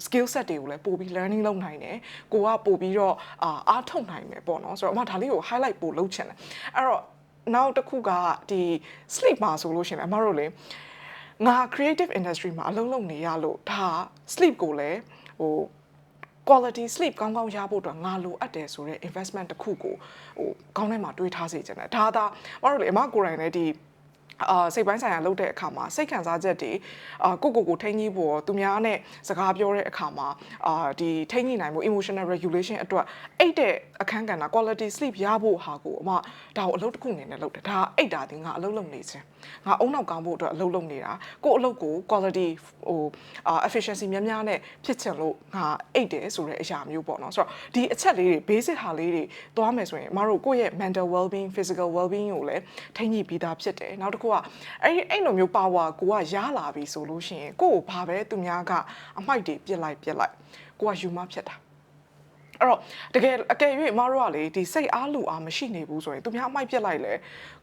skill set တွေကိုလည်းပို့ပြီး learning လုပ်နိုင်တယ်ကိုကပို့ပြီးတော့အားထုတ်နိုင်မယ်ပေါ့နော်ဆိုတော့အမဒါလေးကို highlight ပို့လုပ်ချင်တယ်အဲ့တော့နောက်တစ်ခုကဒီ sleep မှာဆိုလို့ရှိရင်အမတို့လေငါ creative industry မှာအလုပ်လုပ်နေရလို့ဒါ sleep ကိုလည်းဟို quality sleep ကောင်းကောင်းရဖို့အတွက်ငါလိုအပ်တယ်ဆိုတဲ့ investment တစ်ခုကိုဟိုကောင်းထဲမှာတွေးထားစေချင်တယ်ဒါမတို့လေအမကိုယ်တိုင်လည်းဒီစိတ်ပိုင်းဆိုင်ရာလုပ်တဲ့အခါမှာစိတ်ခံစားချက်တွေကိုထိန်းကြီးဖို့သူများနဲ့စကားပြောတဲ့အခါမှာဒီထိန်းကြီးနိုင်မှု emotional regulation အတွက်အိတ်တဲ့အခန်းကဏ္ဍ quality sleep ရဖို့ဟာကိုအမဒါကိုအလုပ်တစ်ခုအနေနဲ့လုပ်တယ်ဒါအိတ်တာဒီငါအလုပ်လုပ်နေခြင်းငါအုံနောက်ကောင်းဖို့အတွက်အလုပ်လုပ်နေတာကိုအလုပ်ကို quality ဟိုefficiency များများနဲ့ဖြစ်ချင်လို့ငါအိတ်တယ်ဆိုတဲ့အရာမျိုးပေါ့နော်ဆိုတော့ဒီအချက်လေးတွေ basic ဟာလေးတွေသွားမယ်ဆိုရင်အမတို့ကိုယ့်ရဲ့ mental well being physical well being ကိုလည်းထိန်းကြီးပြီးသားဖြစ်တယ်နောက်တစ်ခုကအဲ့လိုမျိုး power ကိုကရလာပြီဆိုလို့ရှိရင်ကိုယ့်ကိုဘာပဲသူများကအမိုက်တွေပြစ်လိုက်ကိုကယူမဖြစ်တာအဲ့တော့တကယ်အကယ်၍အမတို့ကလေဒီစိတ်အားလူအားမရှိနေဘူးဆိုရင်သူများအမိုက်ပြစ်လိုက်လေ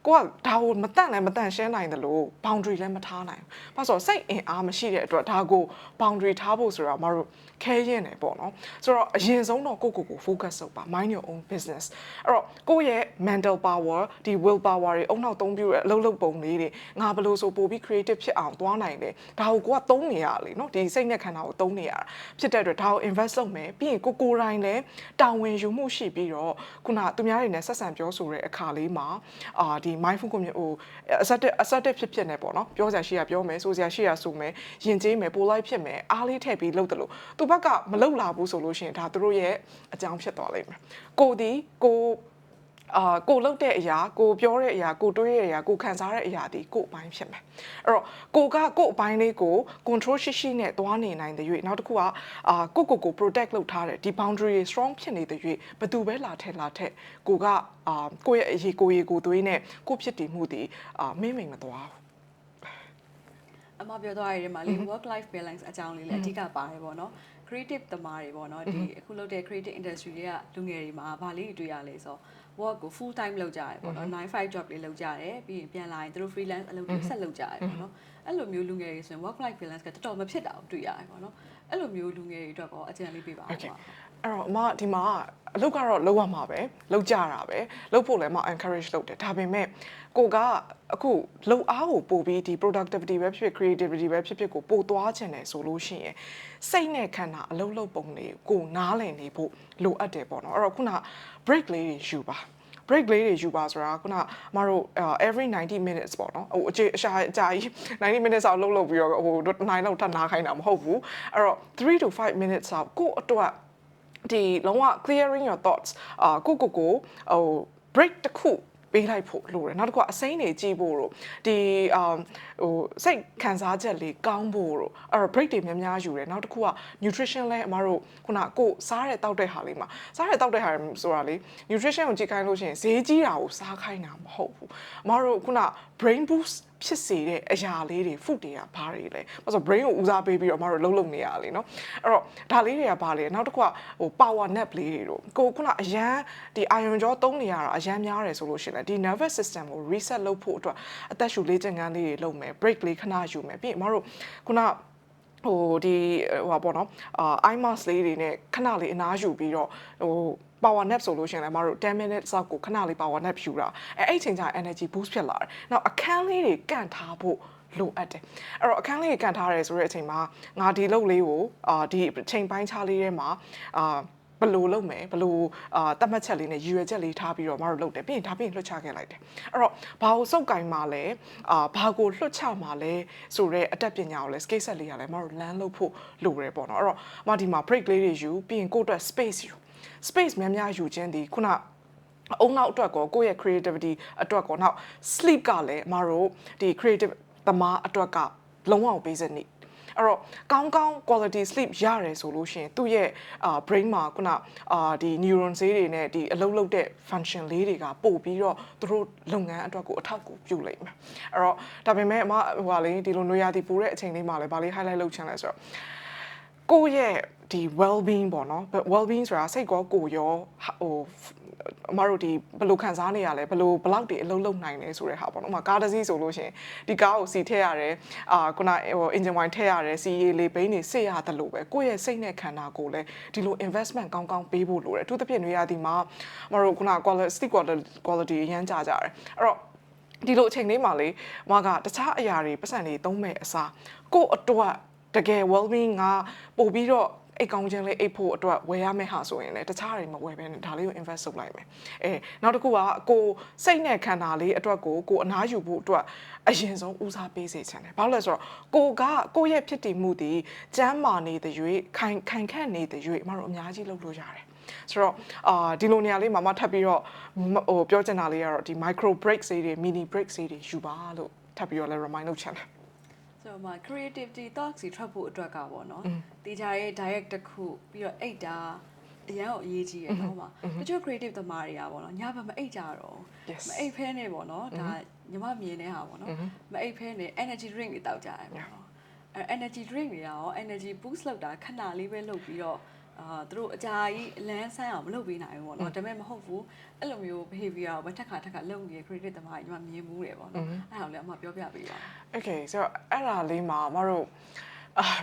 ကိုကဒါကိုမတန့်လည်းမတန့်ရှင်းနိုင်တယ်လို့ boundary လည်းမထားနိုင်ဘူး။ဘာလို့ဆိုစိတ်အင်အားမရှိတဲ့အတွက်ဒါကို boundary ထားဖို့ဆိုတော့အမတို့ခဲရင်နေပေါ့နော်။ဆိုတော့အရင်ဆုံးတော့ကို focus လုပ်ပါ mind your own business အဲ့တော့ကိုယ့်ရဲ့ mental power ဒီ will power တွေအုံနောက်သုံးပြီးအလုပ်လုပ်ပုံလေးတွေငါဘလို့ဆိုပို့ပြီး creative ဖြစ်အောင်သွားနိုင်တယ်။ဒါကိုကိုကသုံးနေရလေနော်ဒီစိတ်နဲ့ခန္ဓာကိုသုံးနေရတာဖြစ်တဲ့အတွက်ဒါကို invest လုပ်မယ်ပြီးရင်ကိုယ်တိုင်လည်းတာဝန်ယူမှုရှိပြီးတော့ခုနသူများတွေနဲ့ဆက်ဆံပြောဆိုတဲ့အခါလေးမှာဒီ mindful ကိုဟို assertive ဖြစ်နေပေါ့နော်ပြောစရာရှိရပြောမယ်ဆိုစရာရှိရဆိုမယ်ယဉ်ကျေးမယ်ပိုလိုက်ဖြစ်မယ်အားလေးထည့်ပြီးလုပ်တယ်လို့သူဘက်ကမလုပ်လာဘူးဆိုလို့ရှိရင်ဒါသူတို့ရဲ့အကြောင်းဖြစ်သွားလိမ့်မယ်ကိုလှုပ်တဲ့အရာကိုပြောတဲ့အရာကိုတွေးတဲ့အရာကိုခံစားတဲ့အရာဒီကို့အပိုင်းဖြစ်မယ်အဲ့တော့ကို့အပိုင်းလေးကို control ရှိနဲ့သွားနေနိုင်တဲ့၍နောက်တစ်ခုကကို protect လုပ်ထားတဲ့ဒီ boundary strong ဖြစ်နေတဲ့၍ဘယ်သူပဲလာထက်ကိုကကိုယ့်ရဲ့အရေးကိုသွေးနဲ့ကိုဖြစ်တည်မှုဒီမင်းမသွားဘူးအမပြောသွားရတဲ့မှာလေ work life balance အကြောင်းလေးလည်းအဓိကပါတယ်ပေါ့နော် creative သမားတွေပေါ့နော်ဒီအခုလုပ်တဲ့ creative industry တွေကလူငယ်တွေမှာဗာလေးတွေ့ရလဲဆို work ကို full time လုပ်ကြရတယ်ပေါ့နော် 9-5 job တွေလုပ်ကြတယ်ပြီးရင်ပြန်လာရင်သူတို့ freelance အလုပ်တွေဆက်လုပ်ကြရတယ်ပေါ့နော်အဲ့လိုမျိုးလူငယ်တွေဆိုရင် work life balance ကတော်တော်မဖြစ်တာကိုတွေ့ရတယ်ပေါ့နော်အဲ့လိုမျိုးလူငယ်တွေအတွက်အကြံလေးပေးပါဦးပါအဲ့တော့အမဒီမှာအလုပ်ကတော့လုပ်ရမှာပဲလုပ်ကြတာပဲလုပ်ဖို့လည်းမ encourage လုပ်တယ်ဒါပေမဲ့ကိုကအခုလုပ်အားကိုပို့ပြီးဒီ productivity ပဲဖြစ် creativity ပဲဖြစ်ကိုပို့သွားခြင်းတယ်ဆိုလို့ရှိရင်စိတ်နဲ့ခန္ဓာအလုပ်လုပ်ပုံလေးကိုနားလည်နေဖို့လိုအပ်တယ်ပေါ့နော်အဲ့တော့ခုန break လေးတွေယူပါ break လေးတွေယူပါဆိုတာခုနမတို့ every 90 minutes ပေါ့နော်ဟိုအရှာအကြာကြီး90 minutes အောင်လုပ်ပြီးတော့ဟိုနိုင်လောက်ထပ်နားခိုင်းတာမဟုတ်ဘူးအဲ့တော့3 to 5 minutes အောင်ကိုအတွက်ဒီလုံးဝ clearing your thoughts ကိုဟို break တစ်ခုပေးလိုက်ဖို့လိုတယ်နောက်တစ်ခုကအစိမ်းတွေကြည့်ဖို့တို့ဒီဟိုစိတ်ခံစားချက်လေးကောင်းဖို့တို့အဲ့တော့ break တွေများများယူတယ်နောက်တစ်ခုက nutrition လဲအမတို့ခုနကိုစားတဲ့တောက်တဲ့ဟာလေးမှာစားတဲ့တောက်တဲ့ဟာဆိုတာလေ nutrition ကိုကြည့်ခိုင်းလို့ရှိရင်ဈေးကြီးတာကိုစားခိုင်းတာမဟုတ်ဘူးအမတို့ခုန brain boost ဖြစ်စေတဲ့အရာလေးတွေ food တွေကဘာတွေလဲဘာလို့ brain ကိုဦးစားပေးပြီးတော့အမတို့လှုပ်နေရလေเนาะအဲ့တော့ဒါလေးတွေကဘာလဲနောက်တစ်ခုကဟို power nap လေးတွေတို့ကိုခုနအရန်ဒီ iron jaw သုံးနေရတာအရန်များတယ်ဆိုလို့ရှိရင်ဒီ nervous system ကို reset လုပ်ဖို့အတွက်အသက်ရှူလေ့ကျင့်ခန်းလေးတွေလုပ်မယ် break လေးခဏယူမယ်ပြီးရင်အမတို့ခုနဟိုဒီဟိုပေါ့နော်eye mask လေးတွေနဲ့ခဏလေးအနားယူပြီးတော့ဟိုpower nap ဆိုလို့ရှိရင်လည်းမတို့10 minutes လောက်ကိုခဏလေး power nap ယူတာအဲ့ချိန်ကျ energy boost ဖြစ်လာတယ်။နောက်အခန်းလေးတွေကန့်ထားဖို့လိုအပ်တယ်။အဲ့တော့အခန်းလေးတွေကန်ထားရဲဆိုတဲ့အချိန်မှာငါဒီလုပ်လေးကိုဒီချိန်ပိုင်းခြားလေးထဲမှာဘယ်လိုလုပ်မယ်ဘယ်လိုတတ်မှတ်ချက်လေးနဲ့ရည်ရွယ်ချက်လေးထားပြီးတော့မတို့လုပ်တယ်ပြီးရင်ဒါပြီးရင်လွှတ်ချခဲ့လိုက်တယ်အဲ့တော့ဘာကိုစုပ်ကင်မှာလဲဘာကိုလွှတ်ချမှာလဲဆိုတော့အတတ်ပညာကိုလဲ skill set လေးရလဲမတို့လမ်းလုပ်ဖို့လိုတယ်ပေါ့နော်အဲ့တော့ဒီမှာ break လေးတွေယူပြီးရင်ကိုယ့်အတွက် space ယူ space များများယူခြင်းဒီခုနအုံနောက်အတွက်ကိုယ့်ရဲ့ creativity အတွက်ကိုနောက် sleep ကလည်းမတို့ဒီ creative သမားအတွက်ကလုံးဝပေးစနစ်အဲ့တော့ကောင်းကောင်း quality sleep ရတယ်ဆိုလို့ရှိရင်သူ့ရဲ့ brain မှာခုနဒီ neuron ဈေးတွေနဲ့ဒီအလုပ်လုပ်တဲ့ function လေးတွေကပို့ပြီးတော့သူတို့လုပ်ငန်းအတွက်ကိုအထောက်အကူပြုလိမ့်မယ်အဲ့တော့ဒါပေမဲ့အမဟိုဟာလေဒီလိုနွေရာသီပူတဲ့အချိန်လေးမှာလည်းဗာလေး highlight လုပ်ချင်လဲဆိုတော့ကိုယ့်ရဲ့ဒီ well being ပေါ့နော် well being ဆိုတာစိတ်ကောကိုယ်ရောဟိုအမတို့ဒီဘယ်လိုခံစားနေရလဲဘယ်လောက်တွေအလုံးလုံးနိုင်လဲဆိုတဲ့ဟာပေါ့နော်။ကားတစ်စီးဆိုလို့ရှိရင်ဒီကားကိုစီထည့်ရတယ်ခုနဟို engine wine ထည့်ရတယ်စီရီလေးဘိန်းတွေစစ်ရတယ်လို့ပဲကိုယ့်ရဲ့စိတ်နဲ့ခန္ဓာကိုယ်လည်းဒီလို investment ကောင်းကောင်းပေးဖို့လိုတယ်။အထူးသဖြင့်နေရာဒီမှာအမတို့ခုန quality ရမ်းကြကြတယ်။အဲ့တော့ဒီလိုအချိန်လေးမှာလေမကတခြားအရာတွေပတ်စံတွေသုံးမဲ့အစားကိုယ့်အတွက်တကယ် well being ကပို့ပြီးတော့အိတ်ကောင်းခြင်းလေးအိတ်ဖို့အတွက်ဝယ်ရမယ့်ဟာဆိုရင်လည်းတခြားတွေမဝယ်ဘဲနဲ့ဒါလေးကို invest လုပ်လိုက်မယ်နောက်တစ်ခုကကိုစိတ်နဲ့ခန္ဓာလေးအတွက်ကိုအနားယူဖို့အတွက်အရင်ဆုံးဦးစားပေးစေချင်တယ်ဘာလို့လဲဆိုတော့ကိုရဲ့ဖြစ်တည်မှုဒီကျမ်းမာနေတဲ့၍ခိုင်ခန့်နေတဲ့၍မတို့အများကြီးလုပ်လို့ရတယ်ဆိုတော့ဒီလိုနေရာလေးမှာမထပ်ပြီးတော့ဟိုပြောချင်တာလေးကတော့ဒီ micro breaks တွေ mini breaks တွေယူပါလို့ထပ်ပြီးတော့လည်း remind လုပ်ချင်တယ်ဆိုတော့ creativity thoughts တွေထွက်ဖို့အတွက်ကပေါ့နော်တေချာရဲ့ direct တစ်ခုပြီးတော့အိတ်တာအရန်ကိုအရေးကြီးရယ်နော်မှာတချို့ creative သမားတွေကပေါ့နော်ညဘက်မအိတ်ကြတော့မအိတ်ဖဲနေပေါ့နော်ဒါညီမမြင်နေတာပေါ့နော်မအိတ်ဖဲနေ energy drink တွေတောက်ကြတယ်ပေါ့နော်energy drink တွေရော energy boost လောက်တာခဏလေးပဲလုပ်ပြီးတော့သူတို့အကြာကြီးလမ်းဆန်းအောင်မလုပ်ပေးနိုင်ဘူးပေါ့နော်ဒါပေမဲ့မဟုတ်ဘူးအဲ့လိုမျိုး behavior ကိုထက်ခါလုပ်နေတဲ့ creative သမားကြီးညီမမြင်မှုတယ်ပေါ့နော်အဲ့ဒါကိုလည်းအမပြောပြပေးပါ Okay ဆိုတော့အဲ့ဒါလေးမှာမတို့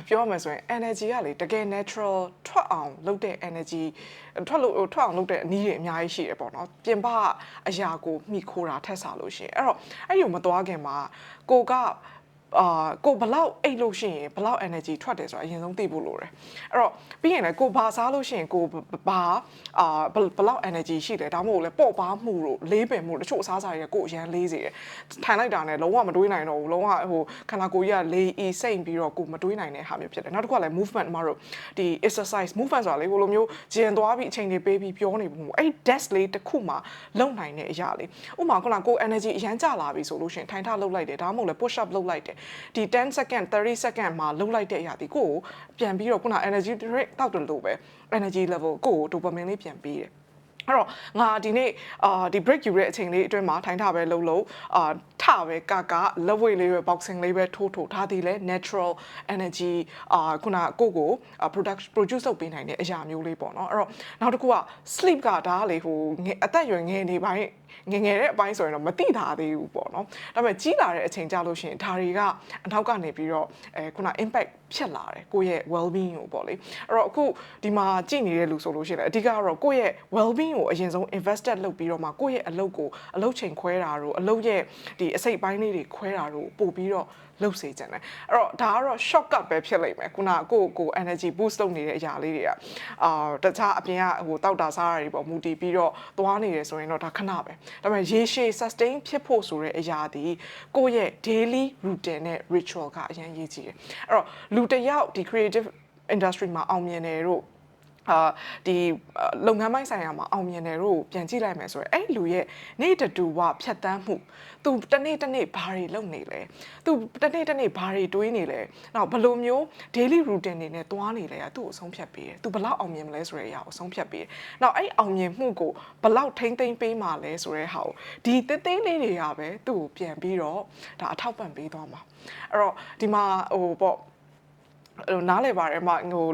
ပြောမှဆိုရင် energy ကလေတကယ် natural ထွက်အောင်လုပ်တဲ့ energy ထွက်အောင်လုပ်တဲ့အနည်းတွေအများကြီးရှိတယ်ပေါ့နော်ပြင်ပအရာကိုမိခိုးတာထက်စားလို့ရှိရင်အဲ့တော့အဲ့ဒီမသွားခင်မှာကိုကိုဘလောက်အိတ်လို့ရှိရင်ဘလောက် energy ထွက်တယ်ဆိုတာအရင်ဆုံးသိဖို့လိုတယ်အဲ့တော့ပြီးရင်လည်းကိုဘာစားလို့ရှိရင်ကိုဘာဘလောက် energy ရှိတယ်ဒါမှမဟုတ်လည်းပေါ့ပါမှုတို့လေးပင်မှုတချို့အစားအစာတွေကိုအရန်လေးစေတယ်ထိုင်လိုက်တာနဲ့လုံးဝမတွေးနိုင်တော့ဘူးလုံးဝဟိုခန္ဓာကိုယ်ကြီးကလေးအီစိမ့်ပြီးတော့ကိုမတွေးနိုင်တဲ့ဟာမျိုးဖြစ်တယ်နောက်တစ်ခုကလည်း movement မှာတို့ဒီ exercise movement ဆိုတာလေဟိုလိုမျိုးဂျင်သွားပြီးအချိန်တွေပေးပြီးပြောနေဘူးအဲ့ desk လေးတစ်ခုမှလုံနိုင်တဲ့အရာလေးဥပမာခုနကို energy အရန်ကျလာပြီဆိုလို့ရှိရင်ထိုင်ထလုပ်လိုက်တယ်ဒါမှမဟုတ်လည်း push up လုပ်လိုက်တယ်ဒီ10 second 30 second မှာလုံးလိုက်တဲ့အရာဒီကိုပြန်ပြီးတော့ခုန energy drink တောက်တယ်လို့ပဲ energy level ကို dopamine လေးပြန်ပေးတယ်အဲ့တော့ငါဒီနေ့ဒီ break ယူတဲ့အချိန်လေးအတွင်းမှာထိုင်ထပဲလှုပ်ထပဲကလက်ဝိတ်လေးပဲ boxing လေးပဲထိုးထားသည်လဲ natural energy ခုနကို produce လုပ်ပေးနိုင်တဲ့အရာမျိုးလေးပေါ့နော်အဲ့တော့နောက်တစ်ခုက sleep ကဒါကလေဟိုအသက်ရွယ်ငယ်နေပိုင်း ငငယ်တဲ့အပိုင်းဆိုရင်တော့မသိတာသေးဘူးပေါ့နော်ဒါပေမဲ့ကြီးလာတဲ့အချိန်ကြာလို့ရှိရင်ဒါတွေကအနောက်ကနေပြီးတော့ခုန impact ဖြစ်လာတယ်ကိုယ့်ရဲ့ well being ကိုပေါ့လေအဲ့တော့အခုဒီမှာကြည့်နေတဲ့လူဆိုလို့ရှိရင်အဓိကတော့ကိုယ့်ရဲ့ well being ကိုအရင်ဆုံး invested လုပ်ပြီးတော့မှကိုယ့်ရဲ့အလုပ်ချိန်ခွဲတာတို့အလုပ်ရဲ့ဒီအစိတ်ပိုင်းလေးတွေခွဲတာတို့ပို့ပြီးတော့လှုပ်စေချင်တယ်အဲ့တော့ဒါကတော့ shortcut ပဲဖြစ်လိမ့်မယ်ခုနကို energy boost လုပ်နေတဲ့အရာလေးတွေကတခြားအပြင်ကတောက်တာစားရတွေပေါ့မူတည်ပြီးတော့သွားနေတယ်ဆိုရင်တော့ဒါခဏပဲဒါပေမဲ့ရေရှည် sustain ဖြစ်ဖို့ဆိုတဲ့အရာဒီကိုယ့်ရဲ့ daily routine နဲ့ ritual ကအရင်ရေးကြည့်တယ်အဲ့တော့လူတစ်ယောက်ဒီ creative industry မှာအောင်မြင်တယ်တို့ဒီလုပ်ငန်းပိုင်းဆိုင်ရာမှာအောင်မြင်တယ်တို့ပြန်ကြည့်လိုက်မယ်ဆိုရင်အဲ့လူရဲ့နေ့တူဝဖြတ်တန်းမှုသူတနေ့ဘာတွေလုပ်နေလဲသူတနေ့ဘာတွေတွေးနေလဲနောက်ဘယ်လိုမျိုး daily routine တွေနဲ့သွားနေလဲကသူ့ကိုအဆုံးဖြတ်ပေးတယ်သူဘယ်လောက်အောင်မြင်မလဲဆိုတဲ့အရာကိုအဆုံးဖြတ်ပေးတယ်နောက်အဲ့အောင်မြင်မှုကိုဘယ်လောက်ထိမ့်သိမ်းပေးမှာလဲဆိုတဲ့ဟာကိုဒီသေးလေးတွေကပဲသူ့ကိုပြန်ပြီးတော့ဒါအထောက်ပံ့ပေးသွားမှာအဲ့တော့ဒီမှာပေါ့နားလည်ပါတယ်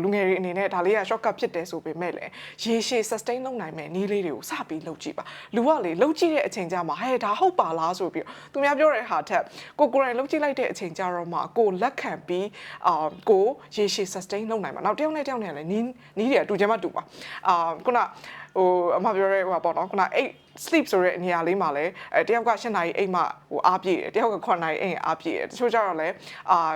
လူငယ်တွေအနေနဲ့ဒါလေးက shortcut ဖြစ်တယ်ဆိုပေမဲ့လည်းရေရှည် sustain လုပ်နိုင်မဲ့နည်းလေးတွေကိုစပြီးလုပ်ကြည့်ပါလူကလေလုပ်ကြည့်တဲ့အချိန်ကျမှဟဲ့ဒါဟုတ်ပါလားဆိုပြီးသူများပြောတဲ့ဟာထက်ကိုယ်တိုင်လုပ်ကြည့်လိုက်တဲ့အချိန်ကျတော့မှကိုလက်ခံပြီးကိုရေရှည် sustain လုပ်နိုင်မှာနောက်တယောက်နဲ့တယောက်နဲ့လည်းနီးတယ်တူချင်မှတူပါခုနအမပြောရဲပေါ့နော်ခုနsleep ဆိုတဲ့နေရာလေးမှာလည်းတယောက်က8နာရီအိမ်မှအားပြည့်တယ်တယောက်က9နာရီအိမ်အားပြည့်တယ်တချို့ကျတော့လည်း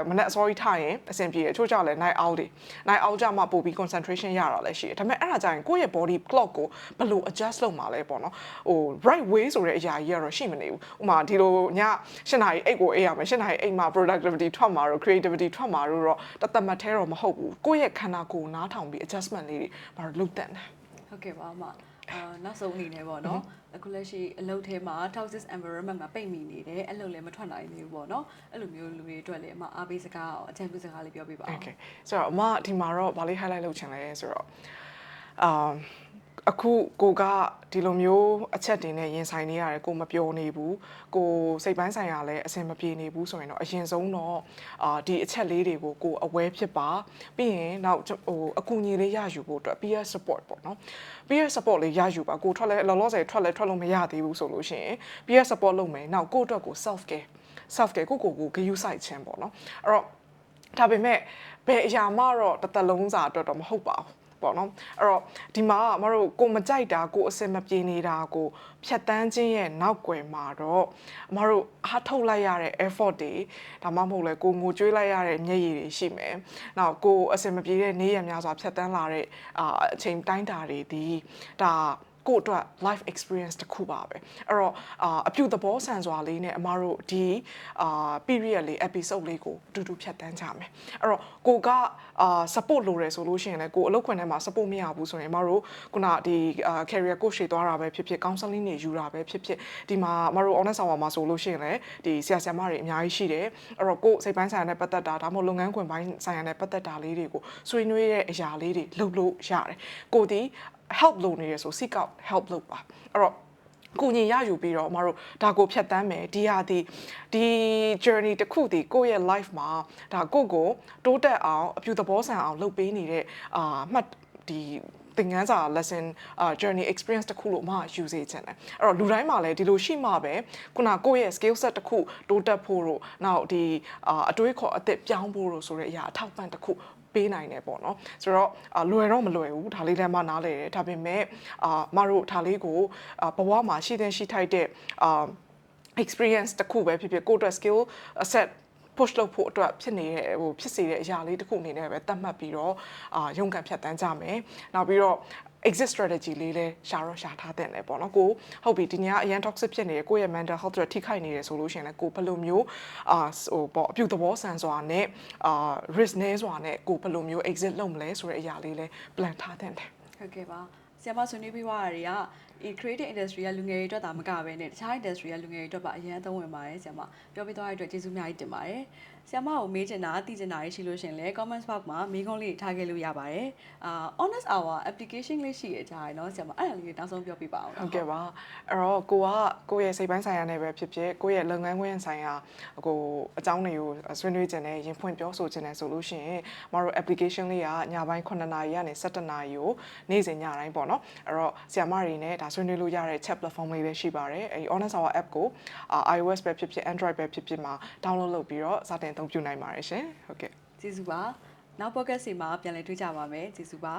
မနေ့အစောကြီးထားရင်အဆင်ပြေတယ်တချို့ကျတော့လည်း night out ကြမှာပို့ပြီး concentration ရတာလည်းရှိတယ်ဒါပေမဲ့အဲ့ဒါကြရင်ကိုယ့်ရဲ့ body clock ကိုဘယ်လို adjust လုပ်မှာလဲပေါ့နော်right way ဆိုတဲ့အရာကြီးကတော့ရှိမနေဘူးဥပမာဒီလိုည8နာရီအိမ်ကိုအိမ်ရမယ်8နာရီအိမ်မှာ productivity ထွက်မှာတော့ creativity ထွက်မှာတော့တသက်မထဲတော့မဟုတ်ဘူးကိုယ့်ရဲ့ခန္ဓာကိုယ်နားထောင်ပြီး adjustment လေးတွေဘာလို့လုပ်တတ်လဲဟုတ်ကဲ့ပါအမနောက်ဆုံးအနေနဲ့ပေါ့နော်အခုလက်ရှိအလုပ်ထဲမှာ toxic environment မှာပိတ်မိနေတယ်အဲ့လိုလည်းမထွက်နိုင်ဘူးပေါ့နော်အဲ့လိုမျိုးလူတွေအတွက်လည်းအမအားပေးစကားအကြံပြုစကားလေးပြောပြပါဦး Okay ဆိုတော့အမဒီမှာတော့ဗာလေး highlight လုပ်ချင်လဲဆိုတော့အခုကိုကဒီလိုမျိုးအချက်တင်နဲ့ရင်ဆိုင်နေရတယ်ကိုမပြောနေဘူးကိုစိတ်ပိုင်းဆိုင်ရာလည်းအဆင်မပြေနေဘူးဆိုရင်တော့အရင်ဆုံးတော့ဒီအချက်လေးတွေကိုကို aware ဖြစ်ပါပြီးရင်နောက်အကူအညီလေးရယူဖို့အတွက် peer support ပေါ့နော် peer support လေးရယူပါကိုထွက်လဲလောလောဆယ်ထွက်လို့မရသေးဘူးဆိုလို့ရှိရင် peer support လုပ်မယ်နောက်ကိုအတွက်ကို self care ကိုဂရုစိုက်ခြင်းပေါ့နော်အဲ့တော့ဒါပေမဲ့ဘယ်အရာမှတော့တစ်သက်လုံးစာအတွက်တော့မဟုတ်ပါဘူးပေါ့နော်အဲ့တော့ဒီမှာမတို့ကိုမကြိုက်တာကိုအစင်မပြေနေတာကိုဖြတ်တန်းခြင်းရဲ့နောက်ွယ်မှာတော့မတို့အားထုတ်လိုက်ရတဲ့ effort တွေဒါမှမဟုတ်လဲကိုငိုကြွေးလိုက်ရတဲ့မျက်ရည်တွေရှိမယ်။နောက်ကိုအစင်မပြေတဲ့နေ့ရက်များစွာဖြတ်တန်းလာတဲ့အချိန်တိုင်းတာတွေဒီဒါကိုအတွက် life experience တစ်ခုပါပဲအဲ့တော့အပြုသဘောဆန်စွာလေးနဲ့အမတို့ဒီ period လေး episode လေးကိုအတူတူဖြတ်တန်းကြမယ်အဲ့တော့ကိုကsupport လိုတယ်ဆိုလို့ရှိရင်လည်းကိုအလုပ်ခွင်ထဲမှာ support မရဘူးဆိုရင်အမတို့ခုနဒီ career coach တွေသွားတာပဲဖြစ်ဖြစ် counseling တွေယူတာပဲဖြစ်ဖြစ်ဒီမှာအမတို့ honest hour မှာဆိုလို့ရှိရင်လည်းဒီဆရာဆရာမတွေအများကြီးရှိတယ်အဲ့တော့ကိုစိတ်ပိုင်းဆိုင်ရာနဲ့ပတ်သက်တာဒါမှမဟုတ်လုပ်ငန်းခွင်ပိုင်းဆိုင်ရာနဲ့ပတ်သက်တာလေးတွေကိုဆွေးနွေးတဲ့အရာလေးတွေလုပ်လို့ရတယ်ကိုဒီhelp လုပ်နေရဆို seek out help လုပ်ပါအဲ့တော့ကိုညီရယူပြီးတော့မတို့ဒါကိုဖြတ်တန်းမယ်ဒီ journey တစ်ခုတည်းကိုယ့်ရဲ့ life မှာဒါကိုတိုးတက်အောင်အပြုသဘောဆန်အောင်လုပ်ပေးနေတဲ့မှတ်ဒီသင်ခန်းစာ lesson journey experience တစ်ခုလို့မှယူစေချင်တယ်အဲ့တော့လူတိုင်းမှာလည်းဒီလိုရှိမှပဲခုနကိုယ့်ရဲ့ skill set တစ်ခုတိုးတက်ဖို့တို့နောက်ဒီအတွေးခေါ်အသစ်ပြောင်းဖို့တို့ဆိုတဲ့အရာအထောက်ပံ့တစ်ခုပေးနိုင်တယ်ပေါ့နော်ဆိုတော့လွယ်တော့မလွယ်ဘူးဒါလေးလည်းမနားလေတယ်ဒါပေမဲ့မတို့ဒါလေးကိုဘဝမှာရှိထိုက်တဲ့experience တစ်ခုပဲဖြစ်ဖြစ်ကိုယ့်အတွက် skill set push လုပ်ဖို့အတွက်ဖြစ်နေတဲ့ဖြစ်စေတဲ့အရာလေးတစ်ခုအနေနဲ့ပဲသတ်မှတ်ပြီးတော့ရုန်းကန်ဖြတ်တန်းကြမယ်နောက်ပြီးတော့exit strategy လေးလဲရှာထားတဲ့လေပေါ့နော်ကိုဟုတ်ပြီဒီညအရန် toxic ဖြစ်နေတယ်ကိုယ့်ရဲ့ mental health တွေထိခိုက်နေတယ်ဆိုလို့ရှိရင်လည်းကိုဘယ်လိုမျိုးပေါ့အပြုသဘောဆန်စွာနဲ့risk နည်းစွာနဲ့ကိုဘယ်လိုမျိုး exit လုပ်မလဲဆိုတဲ့အရာလေးလဲ plan ထားတဲ့တယ်ဟုတ်ကဲ့ပါဆရာမဆွေးနွေးပြီးွားတွေကဒီ creative industry ကလူငယ်တွေအတွက်ဒါမကပဲနဲ့တခြား industry ကလူငယ်တွေအတွက်ပါအရန်အသုံးဝင်ပါတယ်ဆရာမပြောပြသွားတဲ့အတွက်ကျေးဇူးအများကြီးတင်ပါတယ် ဆရာမကိုမေးချင်တာသိချင်တာရှိလို့ရှင်လဲ comment box မှာမေးခွန်းလေးထားခဲ့လို့ရပါတယ်honest hour application လေးရှိရကြတယ်เนาะဆရာမအဲ့ဒါလေးတောင်းဆုံးပြောပြပါအောင် ဟုတ်ကဲ့ပါအဲ့တော့ကိုယ့်ရဲ့စိတ်ပိုင်းဆိုင်ရာနဲ့ပဲဖြစ်ဖြစ်ကိုယ့်ရဲ့လုပ်ငန်းခွင်ဆိုင်ရာအကြောင်းတွေကိုဆွေးနွေးခြင်းနဲ့ရင်ဖွင့်ပြောဆိုခြင်းနဲ့ဆိုလို့ရှိရင်မတို့ application လေးကညပိုင်း9နာရီကနေ17နာရီကိုနေ့စဉ်ညတိုင်းပေါ့နော်အဲ့တော့ဆရာမတွေနဲ့ဒါဆွေးနွေးလို့ရတဲ့ chat platform လေးလည်းရှိပါတယ်အဲ့ honest hour app ကို iOS ပဲဖြစ်ဖြစ် Android ပဲဖြစ်ဖြစ်မှာ download လုပ်ပြီးတော့စတင်အသုံးပြုနိုင်ပါတယ်ရှင်ဟုတ်ကဲ့ကျေးဇူးပါနောက် podcast စီမှာပြန်လည်တွေ့ကြပါမယ်ကျေးဇူးပါ